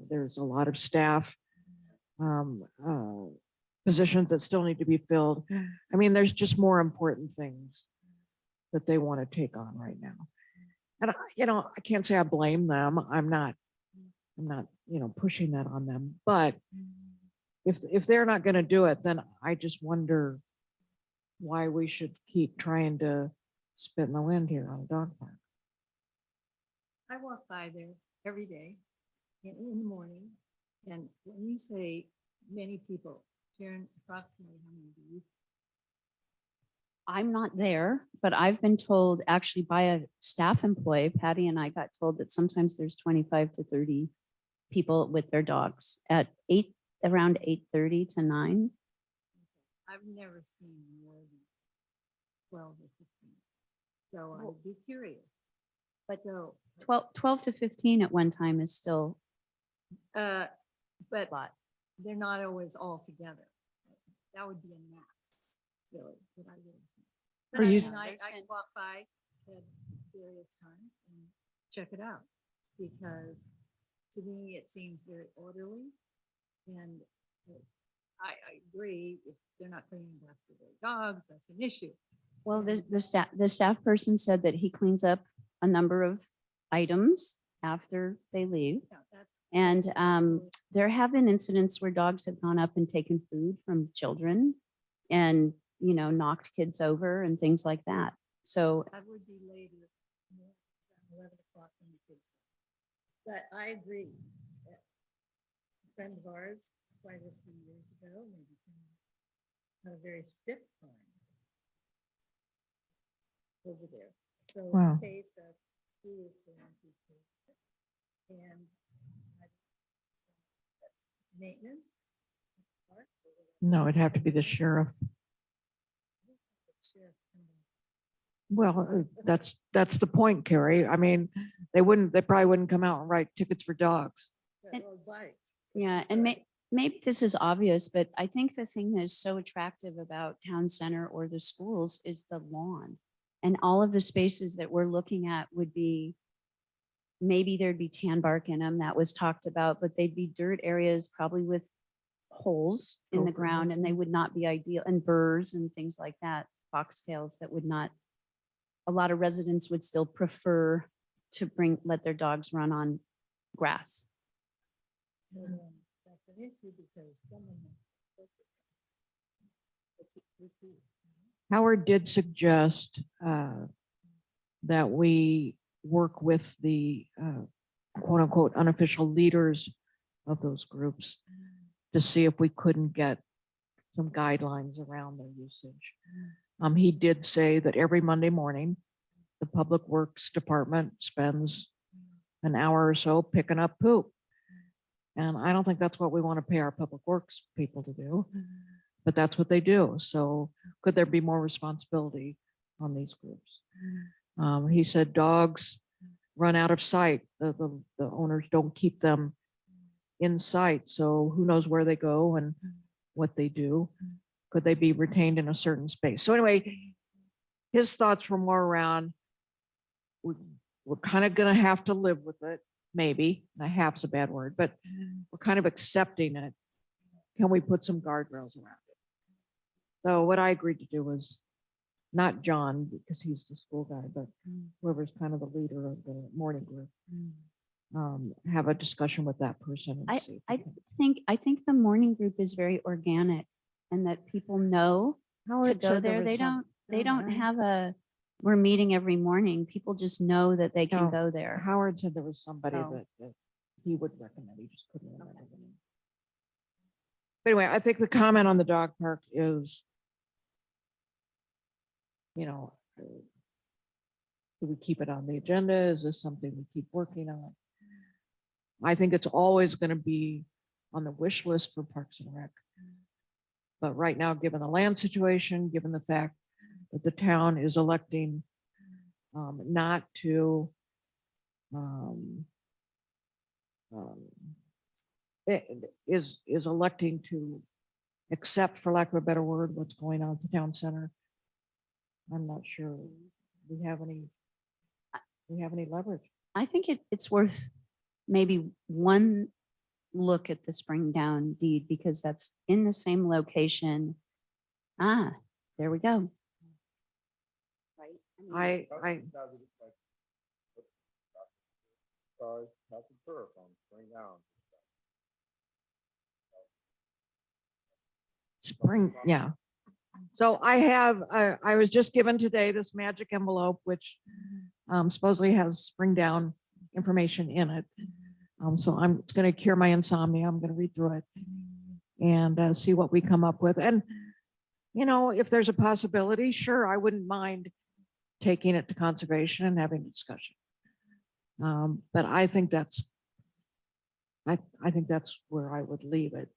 There's a lot of staff positions that still need to be filled. I mean, there's just more important things that they want to take on right now. And I can't say I blame them. I'm not, pushing that on them. But if they're not going to do it, then I just wonder why we should keep trying to spit in the wind here on a dog park. I walk by there every day in the morning. And when you say many people, Sharon, approximately how many do you? I'm not there, but I've been told actually by a staff employee, Patty and I got told that sometimes there's 25 to 30 people with their dogs at around 8:30 to 9. I've never seen more than 12 or 15. So I would be curious. But so, 12 to 15 at one time is still but a lot. they're not always all together. That would be a max, really, that I would see. But Are I you- mean, I can walk by at various times and check it out, because to me, it seems very orderly. And I agree, if they're not cleaning after their dogs, that's an issue. Well, the staff person said that he cleans up a number of items after they leave. Yeah, that's. And there have been incidents where dogs have gone up and taken food from children and, knocked kids over and things like that. So That would be later, more around 11 o'clock when the kids. But I agree. that A friend of ours, quite a few years ago, maybe 10, had a very stiff time over there. So it's Wow. a case of who is going to fix it. And that's maintenance. Park, or whatever. No, it'd have to be the sheriff. Sheriff, Well, that's the point, Carrie. I mean, they probably wouldn't come out and write tickets for dogs. And- or bite. yeah, and maybe this is obvious, but I think the thing that is so attractive about town center or the schools is the lawn. And all of the spaces that we're looking at would be, maybe there'd be tan bark in them, that was talked about, but they'd be dirt areas probably with holes in the Okay. ground, and they would not be ideal, and burrs and things like that, foxtails that would not, a lot of residents would still prefer to let their dogs run on grass. And that's an issue because someone. Howard did suggest that we work with the quote unquote unofficial leaders of those groups to see if we couldn't get some guidelines around their usage. He did say that every Monday morning, the Public Works Department spends an hour or so picking up poop. And I don't think that's what we want to pay our public works people to do, but that's what they do. So could there be more responsibility on these groups? He said dogs run out of sight. The owners don't keep them in sight. So who knows where they go and what they do? Could they be retained in a certain space? So anyway, his thoughts were more around, we're kind of going to have to live with it. Maybe, not half's a bad word, but we're kind of accepting it. Can we put some guardrails around it? So what I agreed to do was not John, because he's the school guy, but whoever's kind of the leader of the morning group, have a discussion with that person. And see if we can- I think the morning group is very organic, and that people know to Howard go said there. was They some- don't have we're meeting every morning. People just know that they can No, go there. Howard said there was somebody Oh. that he would recommend. He just couldn't remember the name. But anyway, I think the comment on the dog park is, do we keep it on the agenda? Is this something we keep working on? I think it's always going to be on the wish list for Parks and Rec. But right now, given the land situation, given the fact that the town is electing not to is electing to accept, for lack of a better word, what's going on at the town center, I'm not sure we have any leverage. I think it's worth maybe one look at the Spring Down deed because that's in the same location. Ah, there we go. Right? I, That's a turf on Spring Down. spring, yeah. So I have, I was just given today this magic envelope, which supposedly has Spring Down information in it. So it's going to cure my insomnia. I'm going to read through it and see what we come up with. And, you know, if there's a possibility, sure, I wouldn't mind taking it to conservation and having a discussion. But I think that's, I think that's where I would leave it.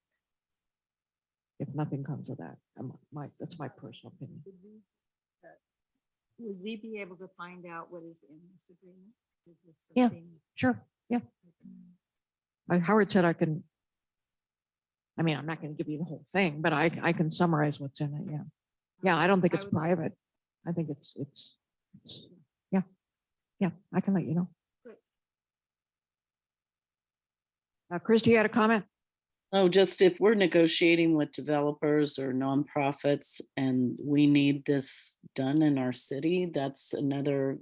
If nothing comes of that, that's my personal opinion. Would we be able to find out what is in this agreement? Is this Yeah. something- Sure, yeah. Howard said I can, I mean, I'm not going to give you the whole thing, but I can summarize what's in it, yeah. Yeah, I don't think I it's would like- private. I think it's, yeah. Yeah, I can let you know. Great. Christie, you had a comment? Oh, just if we're negotiating with developers or nonprofits and we need this done in our city, that's another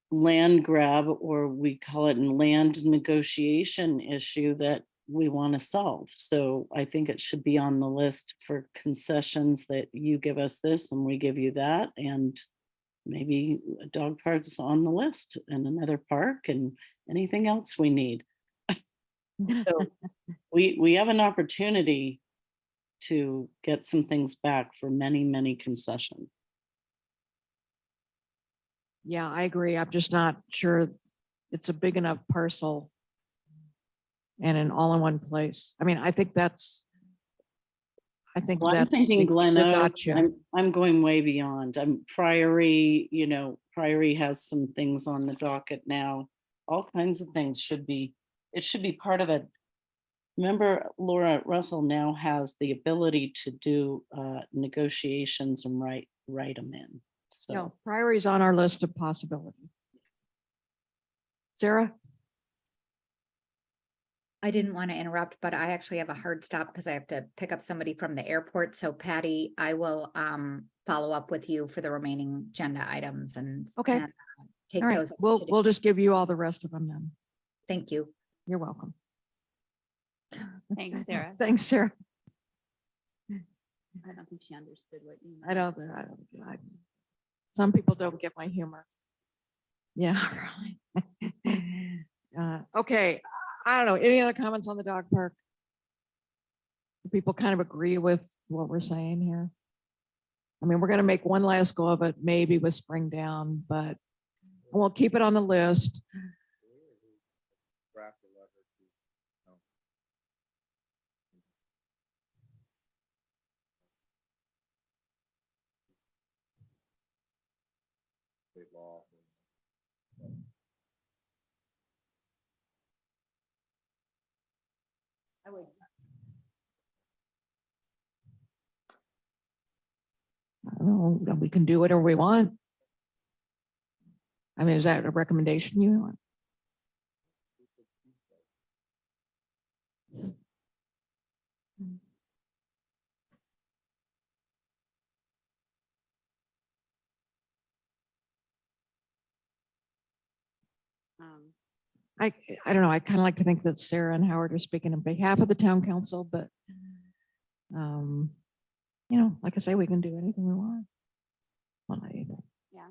land grab, or we call it a land negotiation issue that we want to solve. So I think it should be on the list for concessions that you give us this and we give you that. And maybe a dog park's on the list and another park and anything else we need. So we have an opportunity to get some things back for many, many concessions. Yeah, I agree. I'm just not sure it's a big enough parcel and an all in one place. I mean, I think that's Well, I'm thinking the Glen Oaks. gotcha. I'm going way beyond. I'm Priory, you know, Priory has some things on the docket now. All kinds of things it should be part of it. Remember, Laura Russell now has the ability to do negotiations and write them in. So No, priorities on our list of possibilities. Sarah? I didn't want to interrupt, but I actually have a hard stop because I have to pick up somebody from the airport. So Patty, I will follow up with you for the remaining agenda items and Okay. and, take All right, those. up today. we'll just give you all the rest of them then. Thank you. You're welcome. Thanks, Sarah. Thanks, Sarah. I don't think she understood what you meant. I don't, some people don't get my humor. Yeah. Okay, I don't know. Any other comments on the dog park? Do people kind of agree with what we're saying here? I mean, we're gonna make one last go of it, maybe with Spring Down, but we'll keep it on the list. Draft a letter to, state law. I don't know, we can do whatever we want. I mean, is that a recommendation you want? I don't know. I kind of like to think that Sarah and Howard are speaking on behalf of the town council, but you know, like I say, we can do anything we want. Well, not anything. Yeah.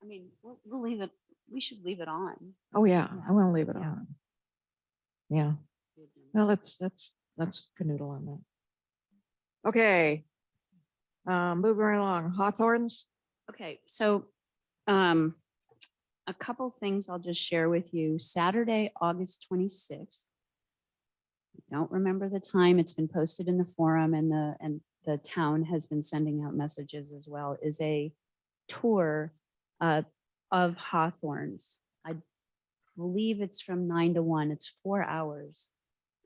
I mean, we'll leave it, we should leave it on. Oh, yeah, I want to leave it Yeah. on. Yeah, well, let's canoodle on that. Okay. Moving right along, Hawthorns. Okay, so a couple things I'll just share with you. Saturday, August 26th. Don't remember the time. It's been posted in the forum and the town has been sending out messages as well, is a tour of Hawthorns. I believe it's from 9 to 1. It's 4 hours.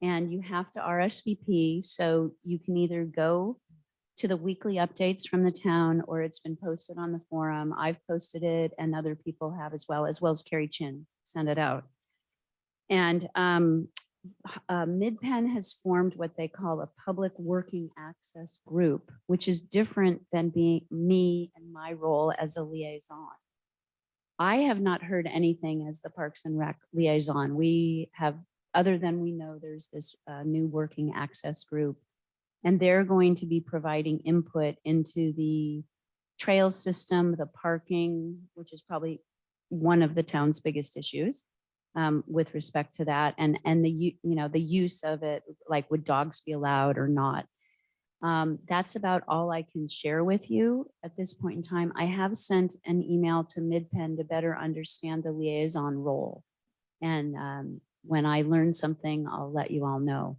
And you have to RSVP, so you can either go to the weekly updates from the town, or it's been posted on the forum. I've posted it and other people have as well as Carrie Chin sent it out. And MidPen has formed what they call a public working access group, which is different than being me and my role as a liaison. I have not heard anything as the Parks and Rec liaison. We have, other than we know there's this new working access group, and they're going to be providing input into the trail system, the parking, which is probably one of the town's biggest issues with respect to that, and the the use of it, like would dogs be allowed or not. That's about all I can share with you at this point in time. I have sent an email to MidPen to better understand the liaison role. And when I learn something, I'll let you all know.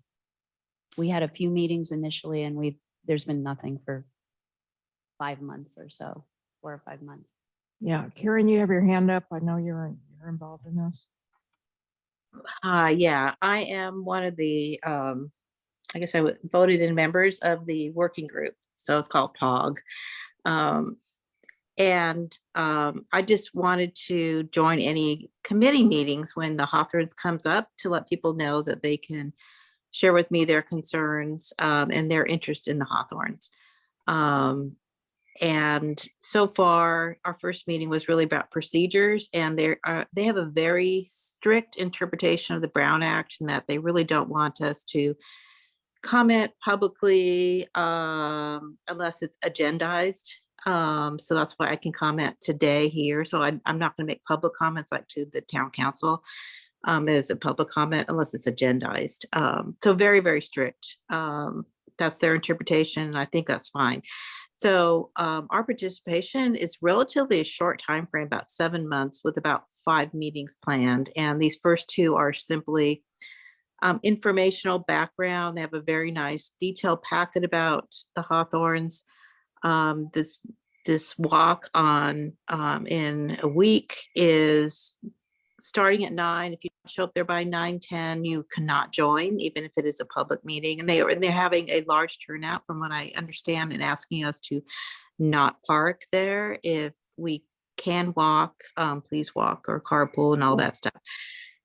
We had a few meetings initially and there's been nothing for 5 months or so, 4 or 5 months. Yeah, Karen, you have your hand up. I know you're involved in this. Yeah, I am one of the, I guess voted in members of the working group. So it's called POG. I just wanted to join any committee meetings when the Hawthorns comes up to let people know that they can share with me their concerns and their interest in the Hawthorns. And so far, our first meeting was really about procedures, and they have a very strict interpretation of the Brown Act, and that they really don't want us to comment publicly unless it's agendized. So that's why I can comment today here. So I'm not going to make public comments like to the town council as a public comment unless it's agendized. So very, very strict. That's their interpretation, and I think that's fine. So our participation is relatively a short time frame, about 7 months, with about 5 meetings planned. And these first 2 are simply informational background. They have a very nice detailed packet about the Hawthorns. This walk on in a week is starting at 9. If you show up there by 9:10, you cannot join, even if it is a public meeting. And they're having a large turnout, from what I understand, and asking us to not park there. If we can walk, please walk, or carpool and all that stuff.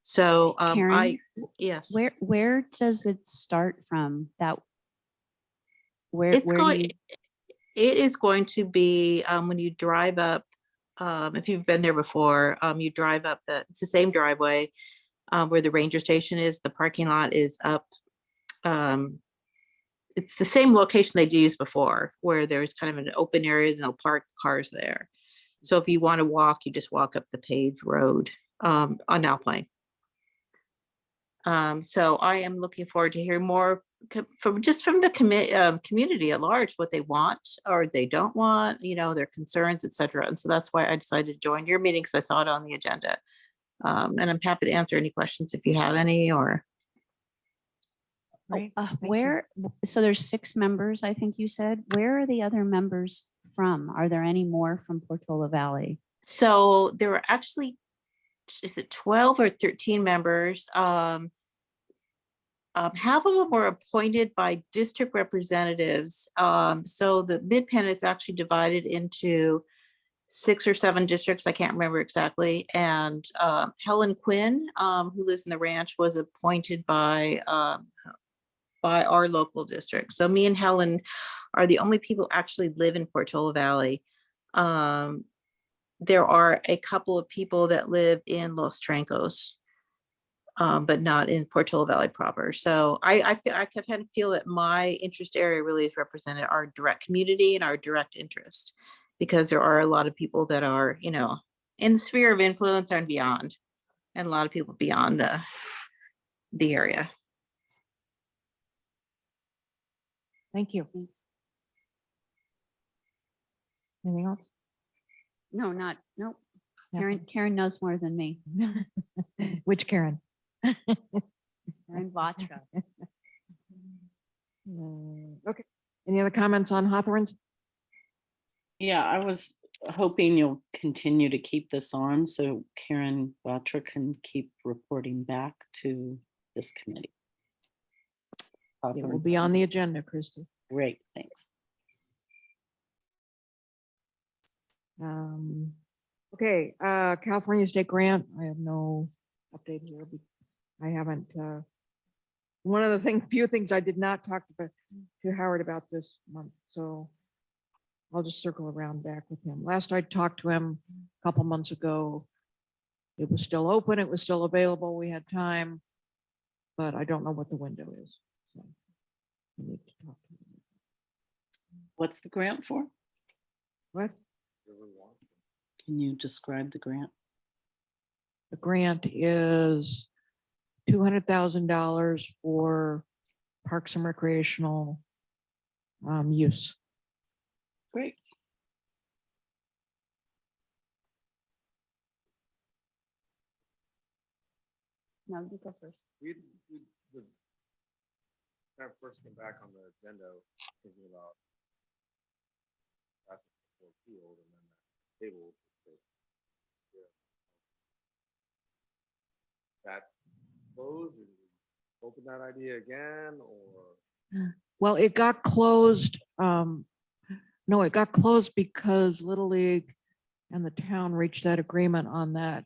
So Karen, yes. Where does it start from? That where It's where do you? It is going to be when you drive up, if you've been there before, you drive up it's the same driveway where the ranger station is. The parking lot is up. It's the same location they'd used before, where there's kind of an open area and they'll park cars there. So if you want to walk, you just walk up the paved road on Alpine. So I am looking forward to hear more from the community at large, what they want or they don't want, their concerns, etc. And so that's why I decided to join your meeting, because I saw it on the agenda. And I'm happy to answer any questions if you have any. Or Great, thank you. Where? So there's 6 members, I think you said. Where are the other members from? Are there any more from Portola Valley? so there were actually, is it 12 or 13 members? Half of them were appointed by district representatives. So the MidPen is actually divided into 6 or 7 districts. I can't remember exactly. And Helen Quinn, who lives in the ranch, was appointed by our local district. So me and Helen are the only people who actually live in Portola Valley. There are a couple of people that live in Los Trancos, but not in Portola Valley proper. So I kind of feel that my interest area really is represented our direct community and our direct interest, because there are a lot of people that are, in the sphere of influence and beyond, and a lot of people beyond the area. Thank you. Anything else? No, nope. Nothing. Karen knows more than me. Which Karen? Karen Vatra. Okay. Any other comments on Hawthorns? Yeah, I was hoping you'll continue to keep this on so Karen Vatra can keep reporting back to this committee. It will be on the agenda, Christy. Great, thanks. Okay, California State Grant, I have no update here. I haven't, one of the few things I did not talk to Howard about this month, so I'll just circle around back with him. Last I talked to him a couple months ago, it was still open, it was still available, we had time, but I don't know what the window is. So I need to talk to him. What's the grant for? What? Can you describe the grant? The grant is $200,000 for parks and recreational use. Great. No, you go first. We the kind of first came back on the agenda thinking about that field and then that table. That closed, or did we open that idea again, or? Well, it got closed. No, it got closed because Little League and the town reached that agreement on that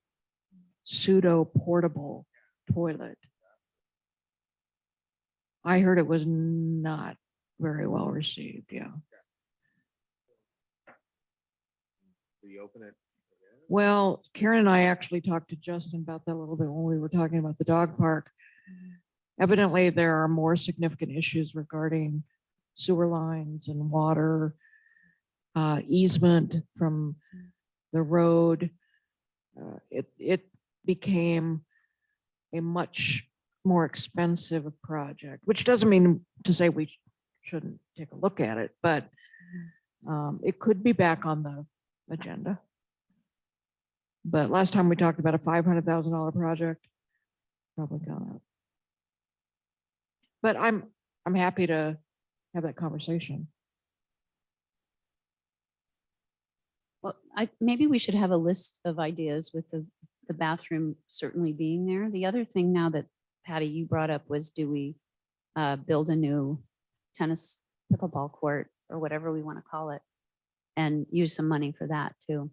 pseudo portable toilet. I heard it was not very well received. Yeah. Reopen it again? Well, Karen and I actually talked to Justin about that a little bit when we were talking about the dog park. Evidently, there are more significant issues regarding sewer lines and water, easement from the road. It became a much more expensive project, which doesn't mean to say we shouldn't take a look at it, but it could be back on the agenda. But last time we talked about a $500,000 project, probably gone up. But I'm happy to have that conversation. Well, maybe we should have a list of ideas with the bathroom certainly being there. The other thing now that Patty, you brought up was, do we build a new tennis pickleball court or whatever we want to call it and use some money for that too?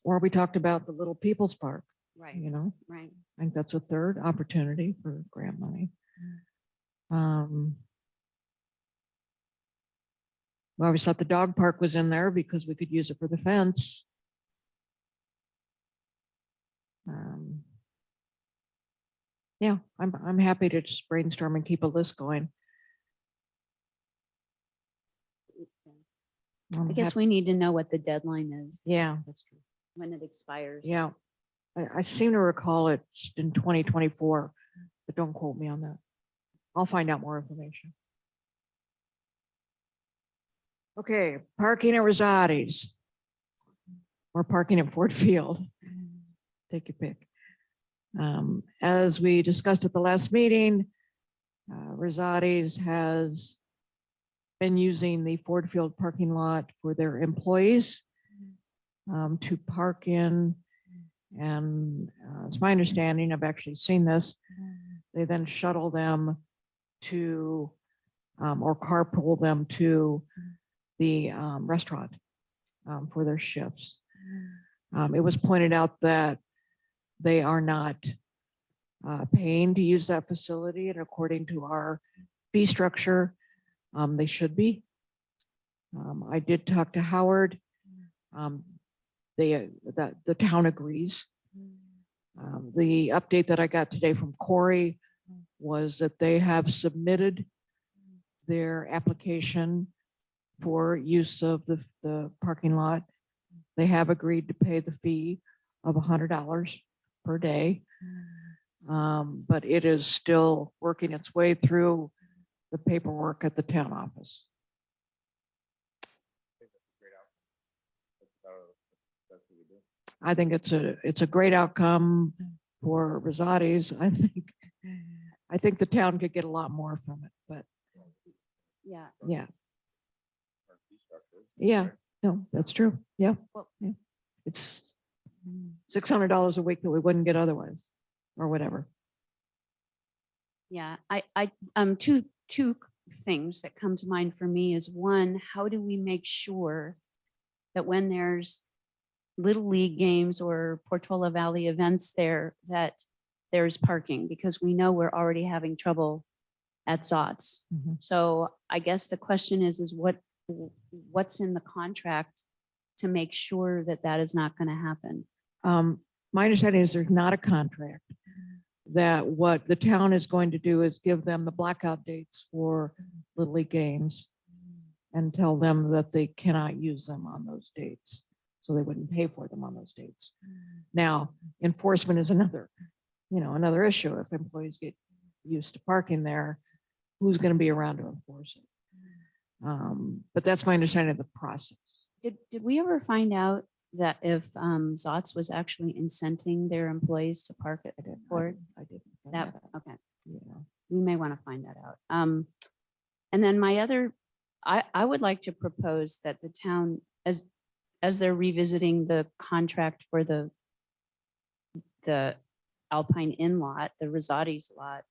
Or we talked about the Little People's Park, Right. you know, Right. I think that's a third opportunity for grant money. We always thought the dog park was in there because we could use it for the fence. Yeah, I'm happy to just brainstorm and keep a list going. I guess we need to know what the deadline is, Yeah, that's true. when it expires. Yeah, I seem to recall it in 2024, but don't quote me on that. I'll find out more information. Okay, parking at Rosati's. Or parking at Ford Field. Take your pick. As we discussed at the last meeting, Rosati's has been using the Ford Field parking lot for their employees to park in. And it's my understanding, I've actually seen this, they then shuttle them to or carpool them to the restaurant for their shifts. It was pointed out that they are not paying to use that facility, and according to our fee structure, they should be. I did talk to Howard. The town agrees. The update that I got today from Corey was that they have submitted their application for use of the parking lot. They have agreed to pay the fee of $100 per day. But it is still working its way through the paperwork at the town office. I think it's a great outcome for Rosati's. I think the town could get a lot more from it, but Yeah. yeah, no, that's true. Yeah. Yeah. It's $600 a week that we wouldn't get otherwise, or whatever. Yeah, two things that come to mind for me is, one, how do we make sure that when there's Little League games or Portola Valley events there, that there's parking, because we know we're already having trouble at Zots. Mhm. So I guess the question is what's in the contract to make sure that that is not going to happen? My understanding is there's not a contract, that what the town is going to do is give them the blackout dates for Little League games and tell them that they cannot use them on those dates. So they wouldn't pay for them on those dates. Now, enforcement is another issue. If employees get used to parking there, who's going to be around to enforce it? But that's my understanding of the process. Did we ever find out that if Zots was actually incenting their employees to park at Ford? I didn't. find That, out, okay, you know. we may want to find that out. And then my other, I would like to propose that the town, as they're revisiting the contract for the Alpine Inn lot, the Rosati's lot,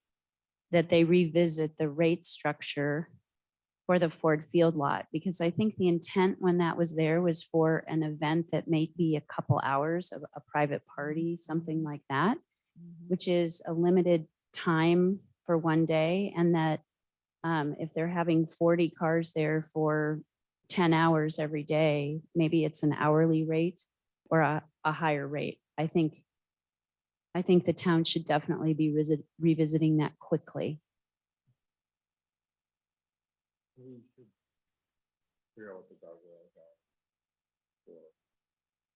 that they revisit the rate structure for the Ford Field lot, because I think the intent when that was there was for an event that may be a couple hours of a private party, something like that, which is a limited time for one day. And that if they're having 40 cars there for 10 hours every day, maybe it's an hourly rate or a higher rate. I think the town should definitely be revisiting that quickly. We should figure out what the guardrails are for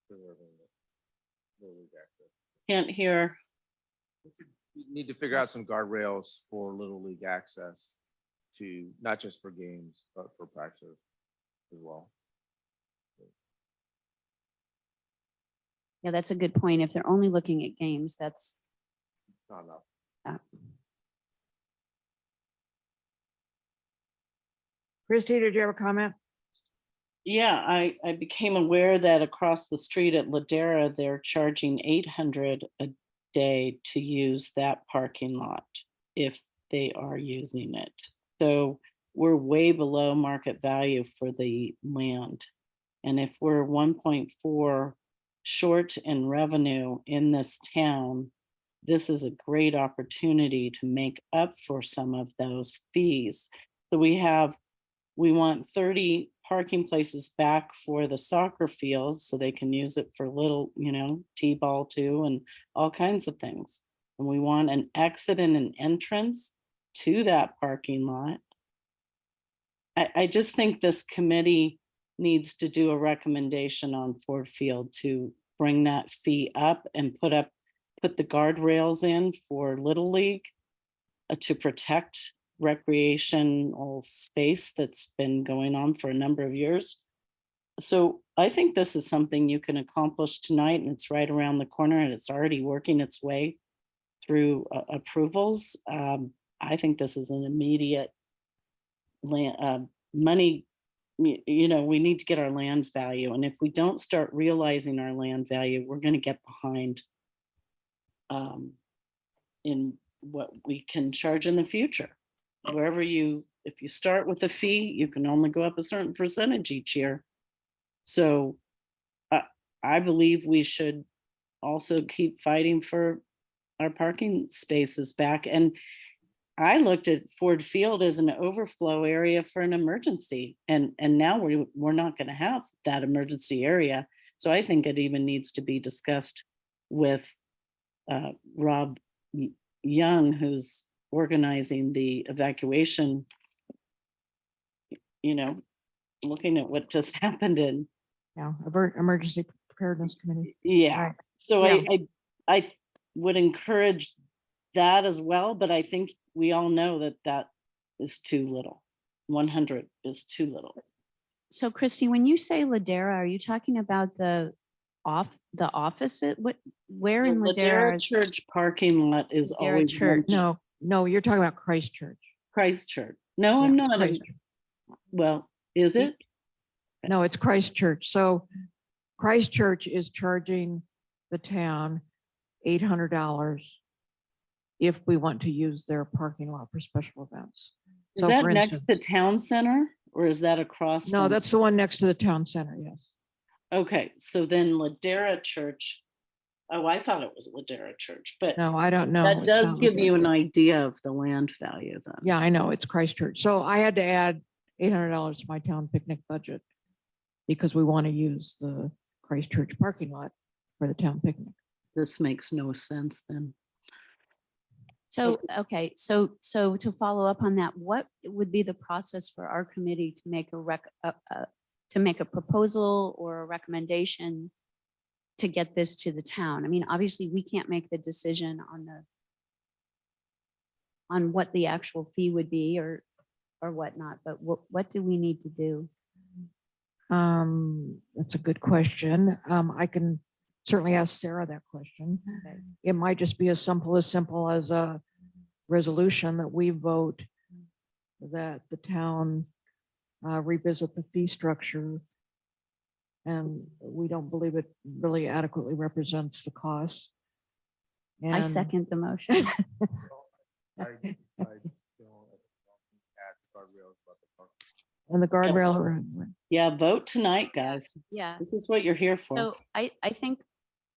preserving the Little League access. Can't hear. We need to figure out some guardrails for Little League access to, not just for games, but for practice as well. Yeah, that's a good point. If they're only looking at games, that's, Not enough. Christie, did you have a comment? Yeah, I became aware that across the street at Ladera, they're charging 800 a day to use that parking lot if they are using it. So we're way below market value for the land. And if we're 1.4 short in revenue in this town, this is a great opportunity to make up for some of those fees. So we want 30 parking places back for the soccer field so they can use it for little, T-ball too, and all kinds of things. And we want an exit and an entrance to that parking lot. I just think this committee needs to do a recommendation on Ford Field to bring that fee up and put the guardrails in for Little League to protect recreational space that's been going on for a number of years. So I think this is something you can accomplish tonight, and it's right around the corner, and it's already working its way through approvals. I think this is an immediate money. We need to get our land value, and if we don't start realizing our land value, we're going to get behind in what we can charge in the future. If you start with a fee, you can only go up a certain percentage each year. So I believe we should also keep fighting for our parking spaces back. And I looked at Ford Field as an overflow area for an emergency. And now we're not going to have that emergency area. So I think it even needs to be discussed with Rob Young, who's organizing the evacuation, looking at what just happened in. Yeah, emergency preparedness committee. Yeah. Right. So Yeah. I would encourage that as well, but I think we all know that is too little. 100 is too little. so Christy, when you say Ladera, are you talking about the office at where in The Ladera? Ladera Church parking lot is Ladera always Church. No, you're talking about Christ Church. Christ Church. No, I'm Yeah, not. Christ. Well, is it? No, it's Christ Church. So Christ Church is charging the town $800 if we want to use their parking lot for special events. Is So that for next to instance- Town Center or is that across? No, from- that's the one next to the town center, yes. Okay, so then Ladera Church, oh, I thought it was Ladera Church, but No, I don't know. that It's does not give you Ladera an Church. idea of the land value then. Yeah, I know, it's Christchurch. So I had to add $800 to my town picnic budget because we want to use the Christchurch parking lot for the town picnic. This makes no sense then. So, okay, so to follow up on that, what would be the process for our committee to make to make a proposal or a recommendation to get this to the town? I mean, obviously, we can't make the decision on what the actual fee would be or whatnot, but what do we need to do? That's a good question. I can certainly ask Sarah that question. Okay. It might just be as simple as a resolution that we vote that the town revisit the fee structure. And we don't believe it really adequately represents the costs. I And- second the motion. I don't add guardrails about the park. And the guardrail. Yeah, vote tonight, guys. Yeah. This is what you're here for. So I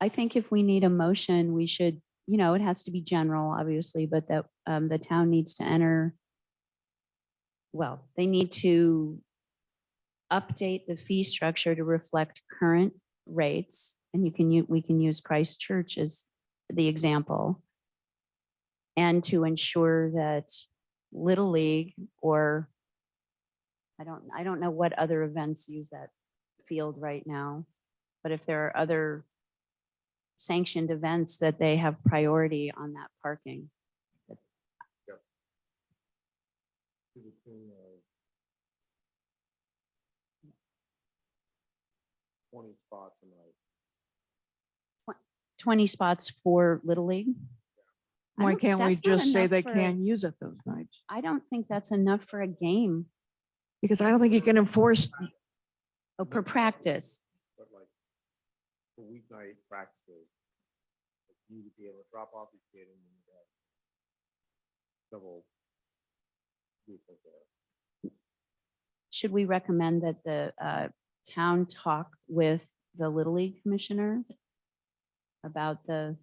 think if we need a motion, we should, it has to be general, obviously, but that the town needs to enter. Well, they need to update the fee structure to reflect current rates. And we can use Christchurch as the example. And to ensure that Little League or I don't know what other events use that field right now, but if there are other sanctioned events that they have priority on that parking. To the tune of 20 spots a night. 20 spots for Little League. I Why don't- can't we that's not just say enough they for a- can't use it those nights? I don't think that's enough for a game. Because I don't think you can enforce. Oh, per practice. But like for weeknight practices, like, you would be able to drop off your kid and then you have several vehicles there. Should we recommend that the town talk with the Little League commissioner about the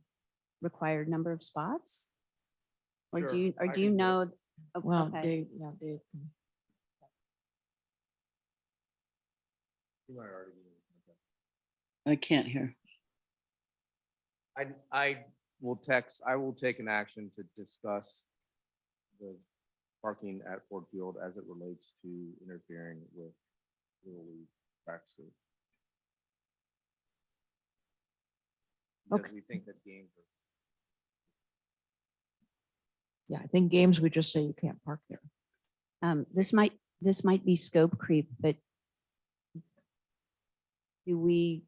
required number of spots? Or Sure, do you, or I do you can do it. know? Oh, Well, okay. Dave, yeah, Dave. You might already be. Okay. I can't hear. I will take an action to discuss the parking at Ford Field as it relates to interfering with Little League practices. Because Okay. we think that games are. Yeah, I think games, we just say you can't park there. This might be scope creep, but do we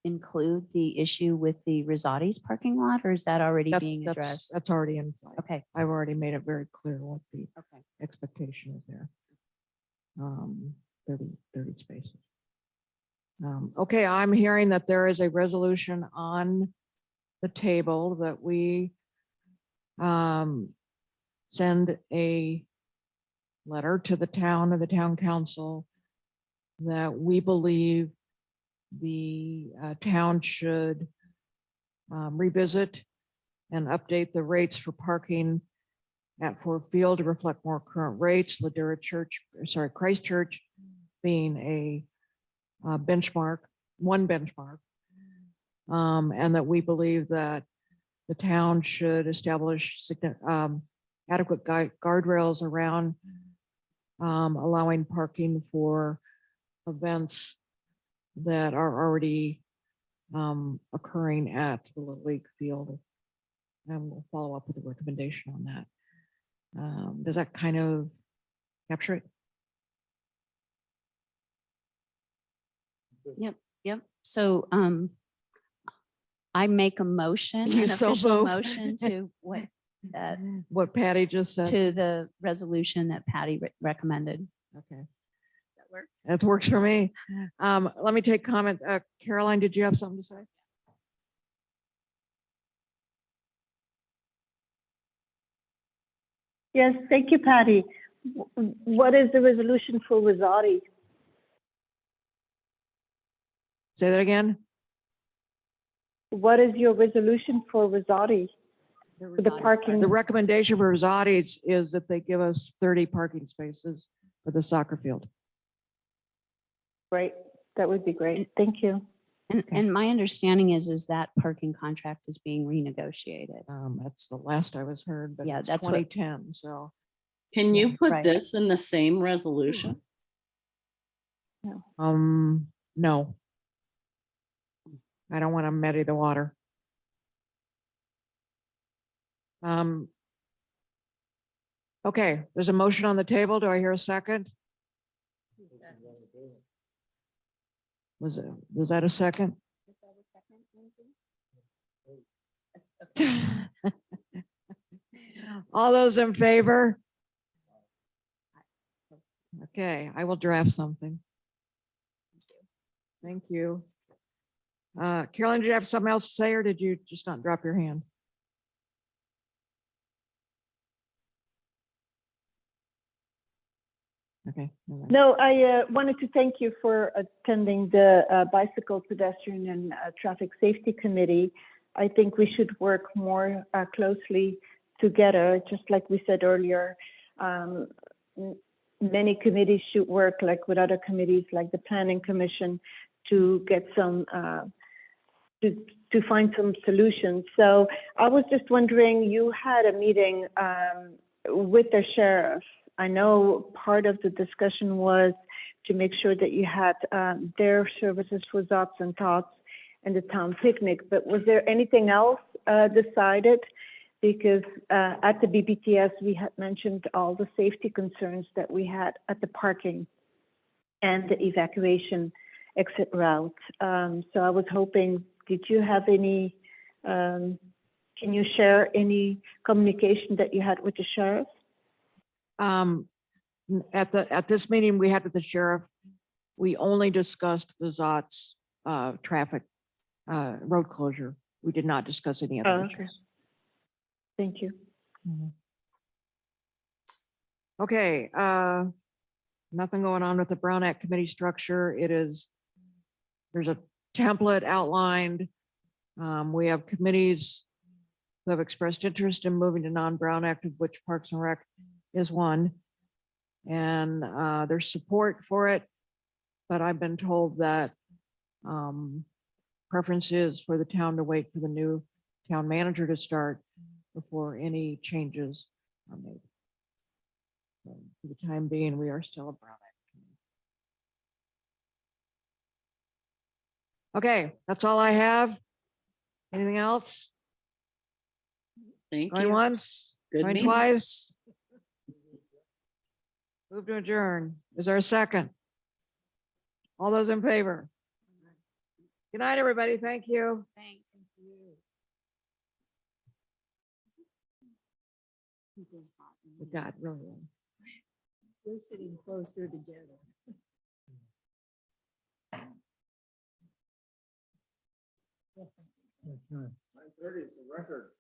include the issue with the Rosati's parking lot, or is that already being addressed? That's already in play. Okay, I've already made it very clear what the okay. expectation is there. 30 spaces. Okay, I'm hearing that there is a resolution on the table that we send a letter to the town or the town council that we believe the town should revisit and update the rates for parking at Ford Field to reflect more current rates. Ladera Church, Christchurch being a benchmark, one benchmark. And that we believe that the town should establish adequate guardrails around allowing parking for events that are already occurring at the Little League field. And we'll follow up with a recommendation on that. Does that kind of capture it? Yep. So I make a motion, You an so official move. motion to what, What Patty just said? to the resolution that Patty recommended. Okay, That work? that works for me. Let me take comment. Caroline, did you have something to say? Yes, thank you, Patty. What is the resolution for Rosati? Say that again? What is your resolution for Rosati? For the parking? The recommendation for Rosati's is that they give us 30 parking spaces for the soccer field. Great, that would be great. Thank you. And my understanding is that parking contract is being renegotiated. That's the last I was heard, but Yeah, it's that's what- 2010, so. Can you put right. this in the same resolution? No. I don't want to muddy the water. Okay, there's a motion on the table. Do I hear a second? Was that a second? All those in favor? Okay, I will draft something. Thank you. Carolyn, did you have something else to say, or did you just not drop your hand? Okay. never mind. No, I wanted to thank you for attending the Bicycle, Pedestrian and Traffic Safety Committee. I think we should work more closely together, just like we said earlier. Many committees should work like with other committees, like the Planning Commission, to get some, to find some solutions. So I was just wondering, you had a meeting with the sheriff. I know part of the discussion was to make sure that you had their services for Thoughts and Thoughts and the town picnic, but was there anything else decided? Because at the BBTS, we had mentioned all the safety concerns that we had at the parking and the evacuation exit route. So I was hoping, did you have any, can you share any communication that you had with the sheriff? At this meeting we had with the sheriff, we only discussed the Zotz traffic road closure. We did not discuss any Oh, other okay. issues. Thank you. Okay, nothing going on with the Brown Act committee structure. There's a template outlined. We have committees who have expressed interest in moving to non-Brown Act, of which Parks and Rec is one. And there's support for it, but I've been told that preference is for the town to wait for the new town manager to start before any changes are made. So for the time being, we are still a Brown Act. Okay, that's all I have. Anything else? Thank Going you. once, Good going meeting. twice. Move to adjourn. Is there a second? All those in favor? Good night, everybody. Thank you. Thanks. God, really. We're sitting closer together. Okay. 9:30 is the record.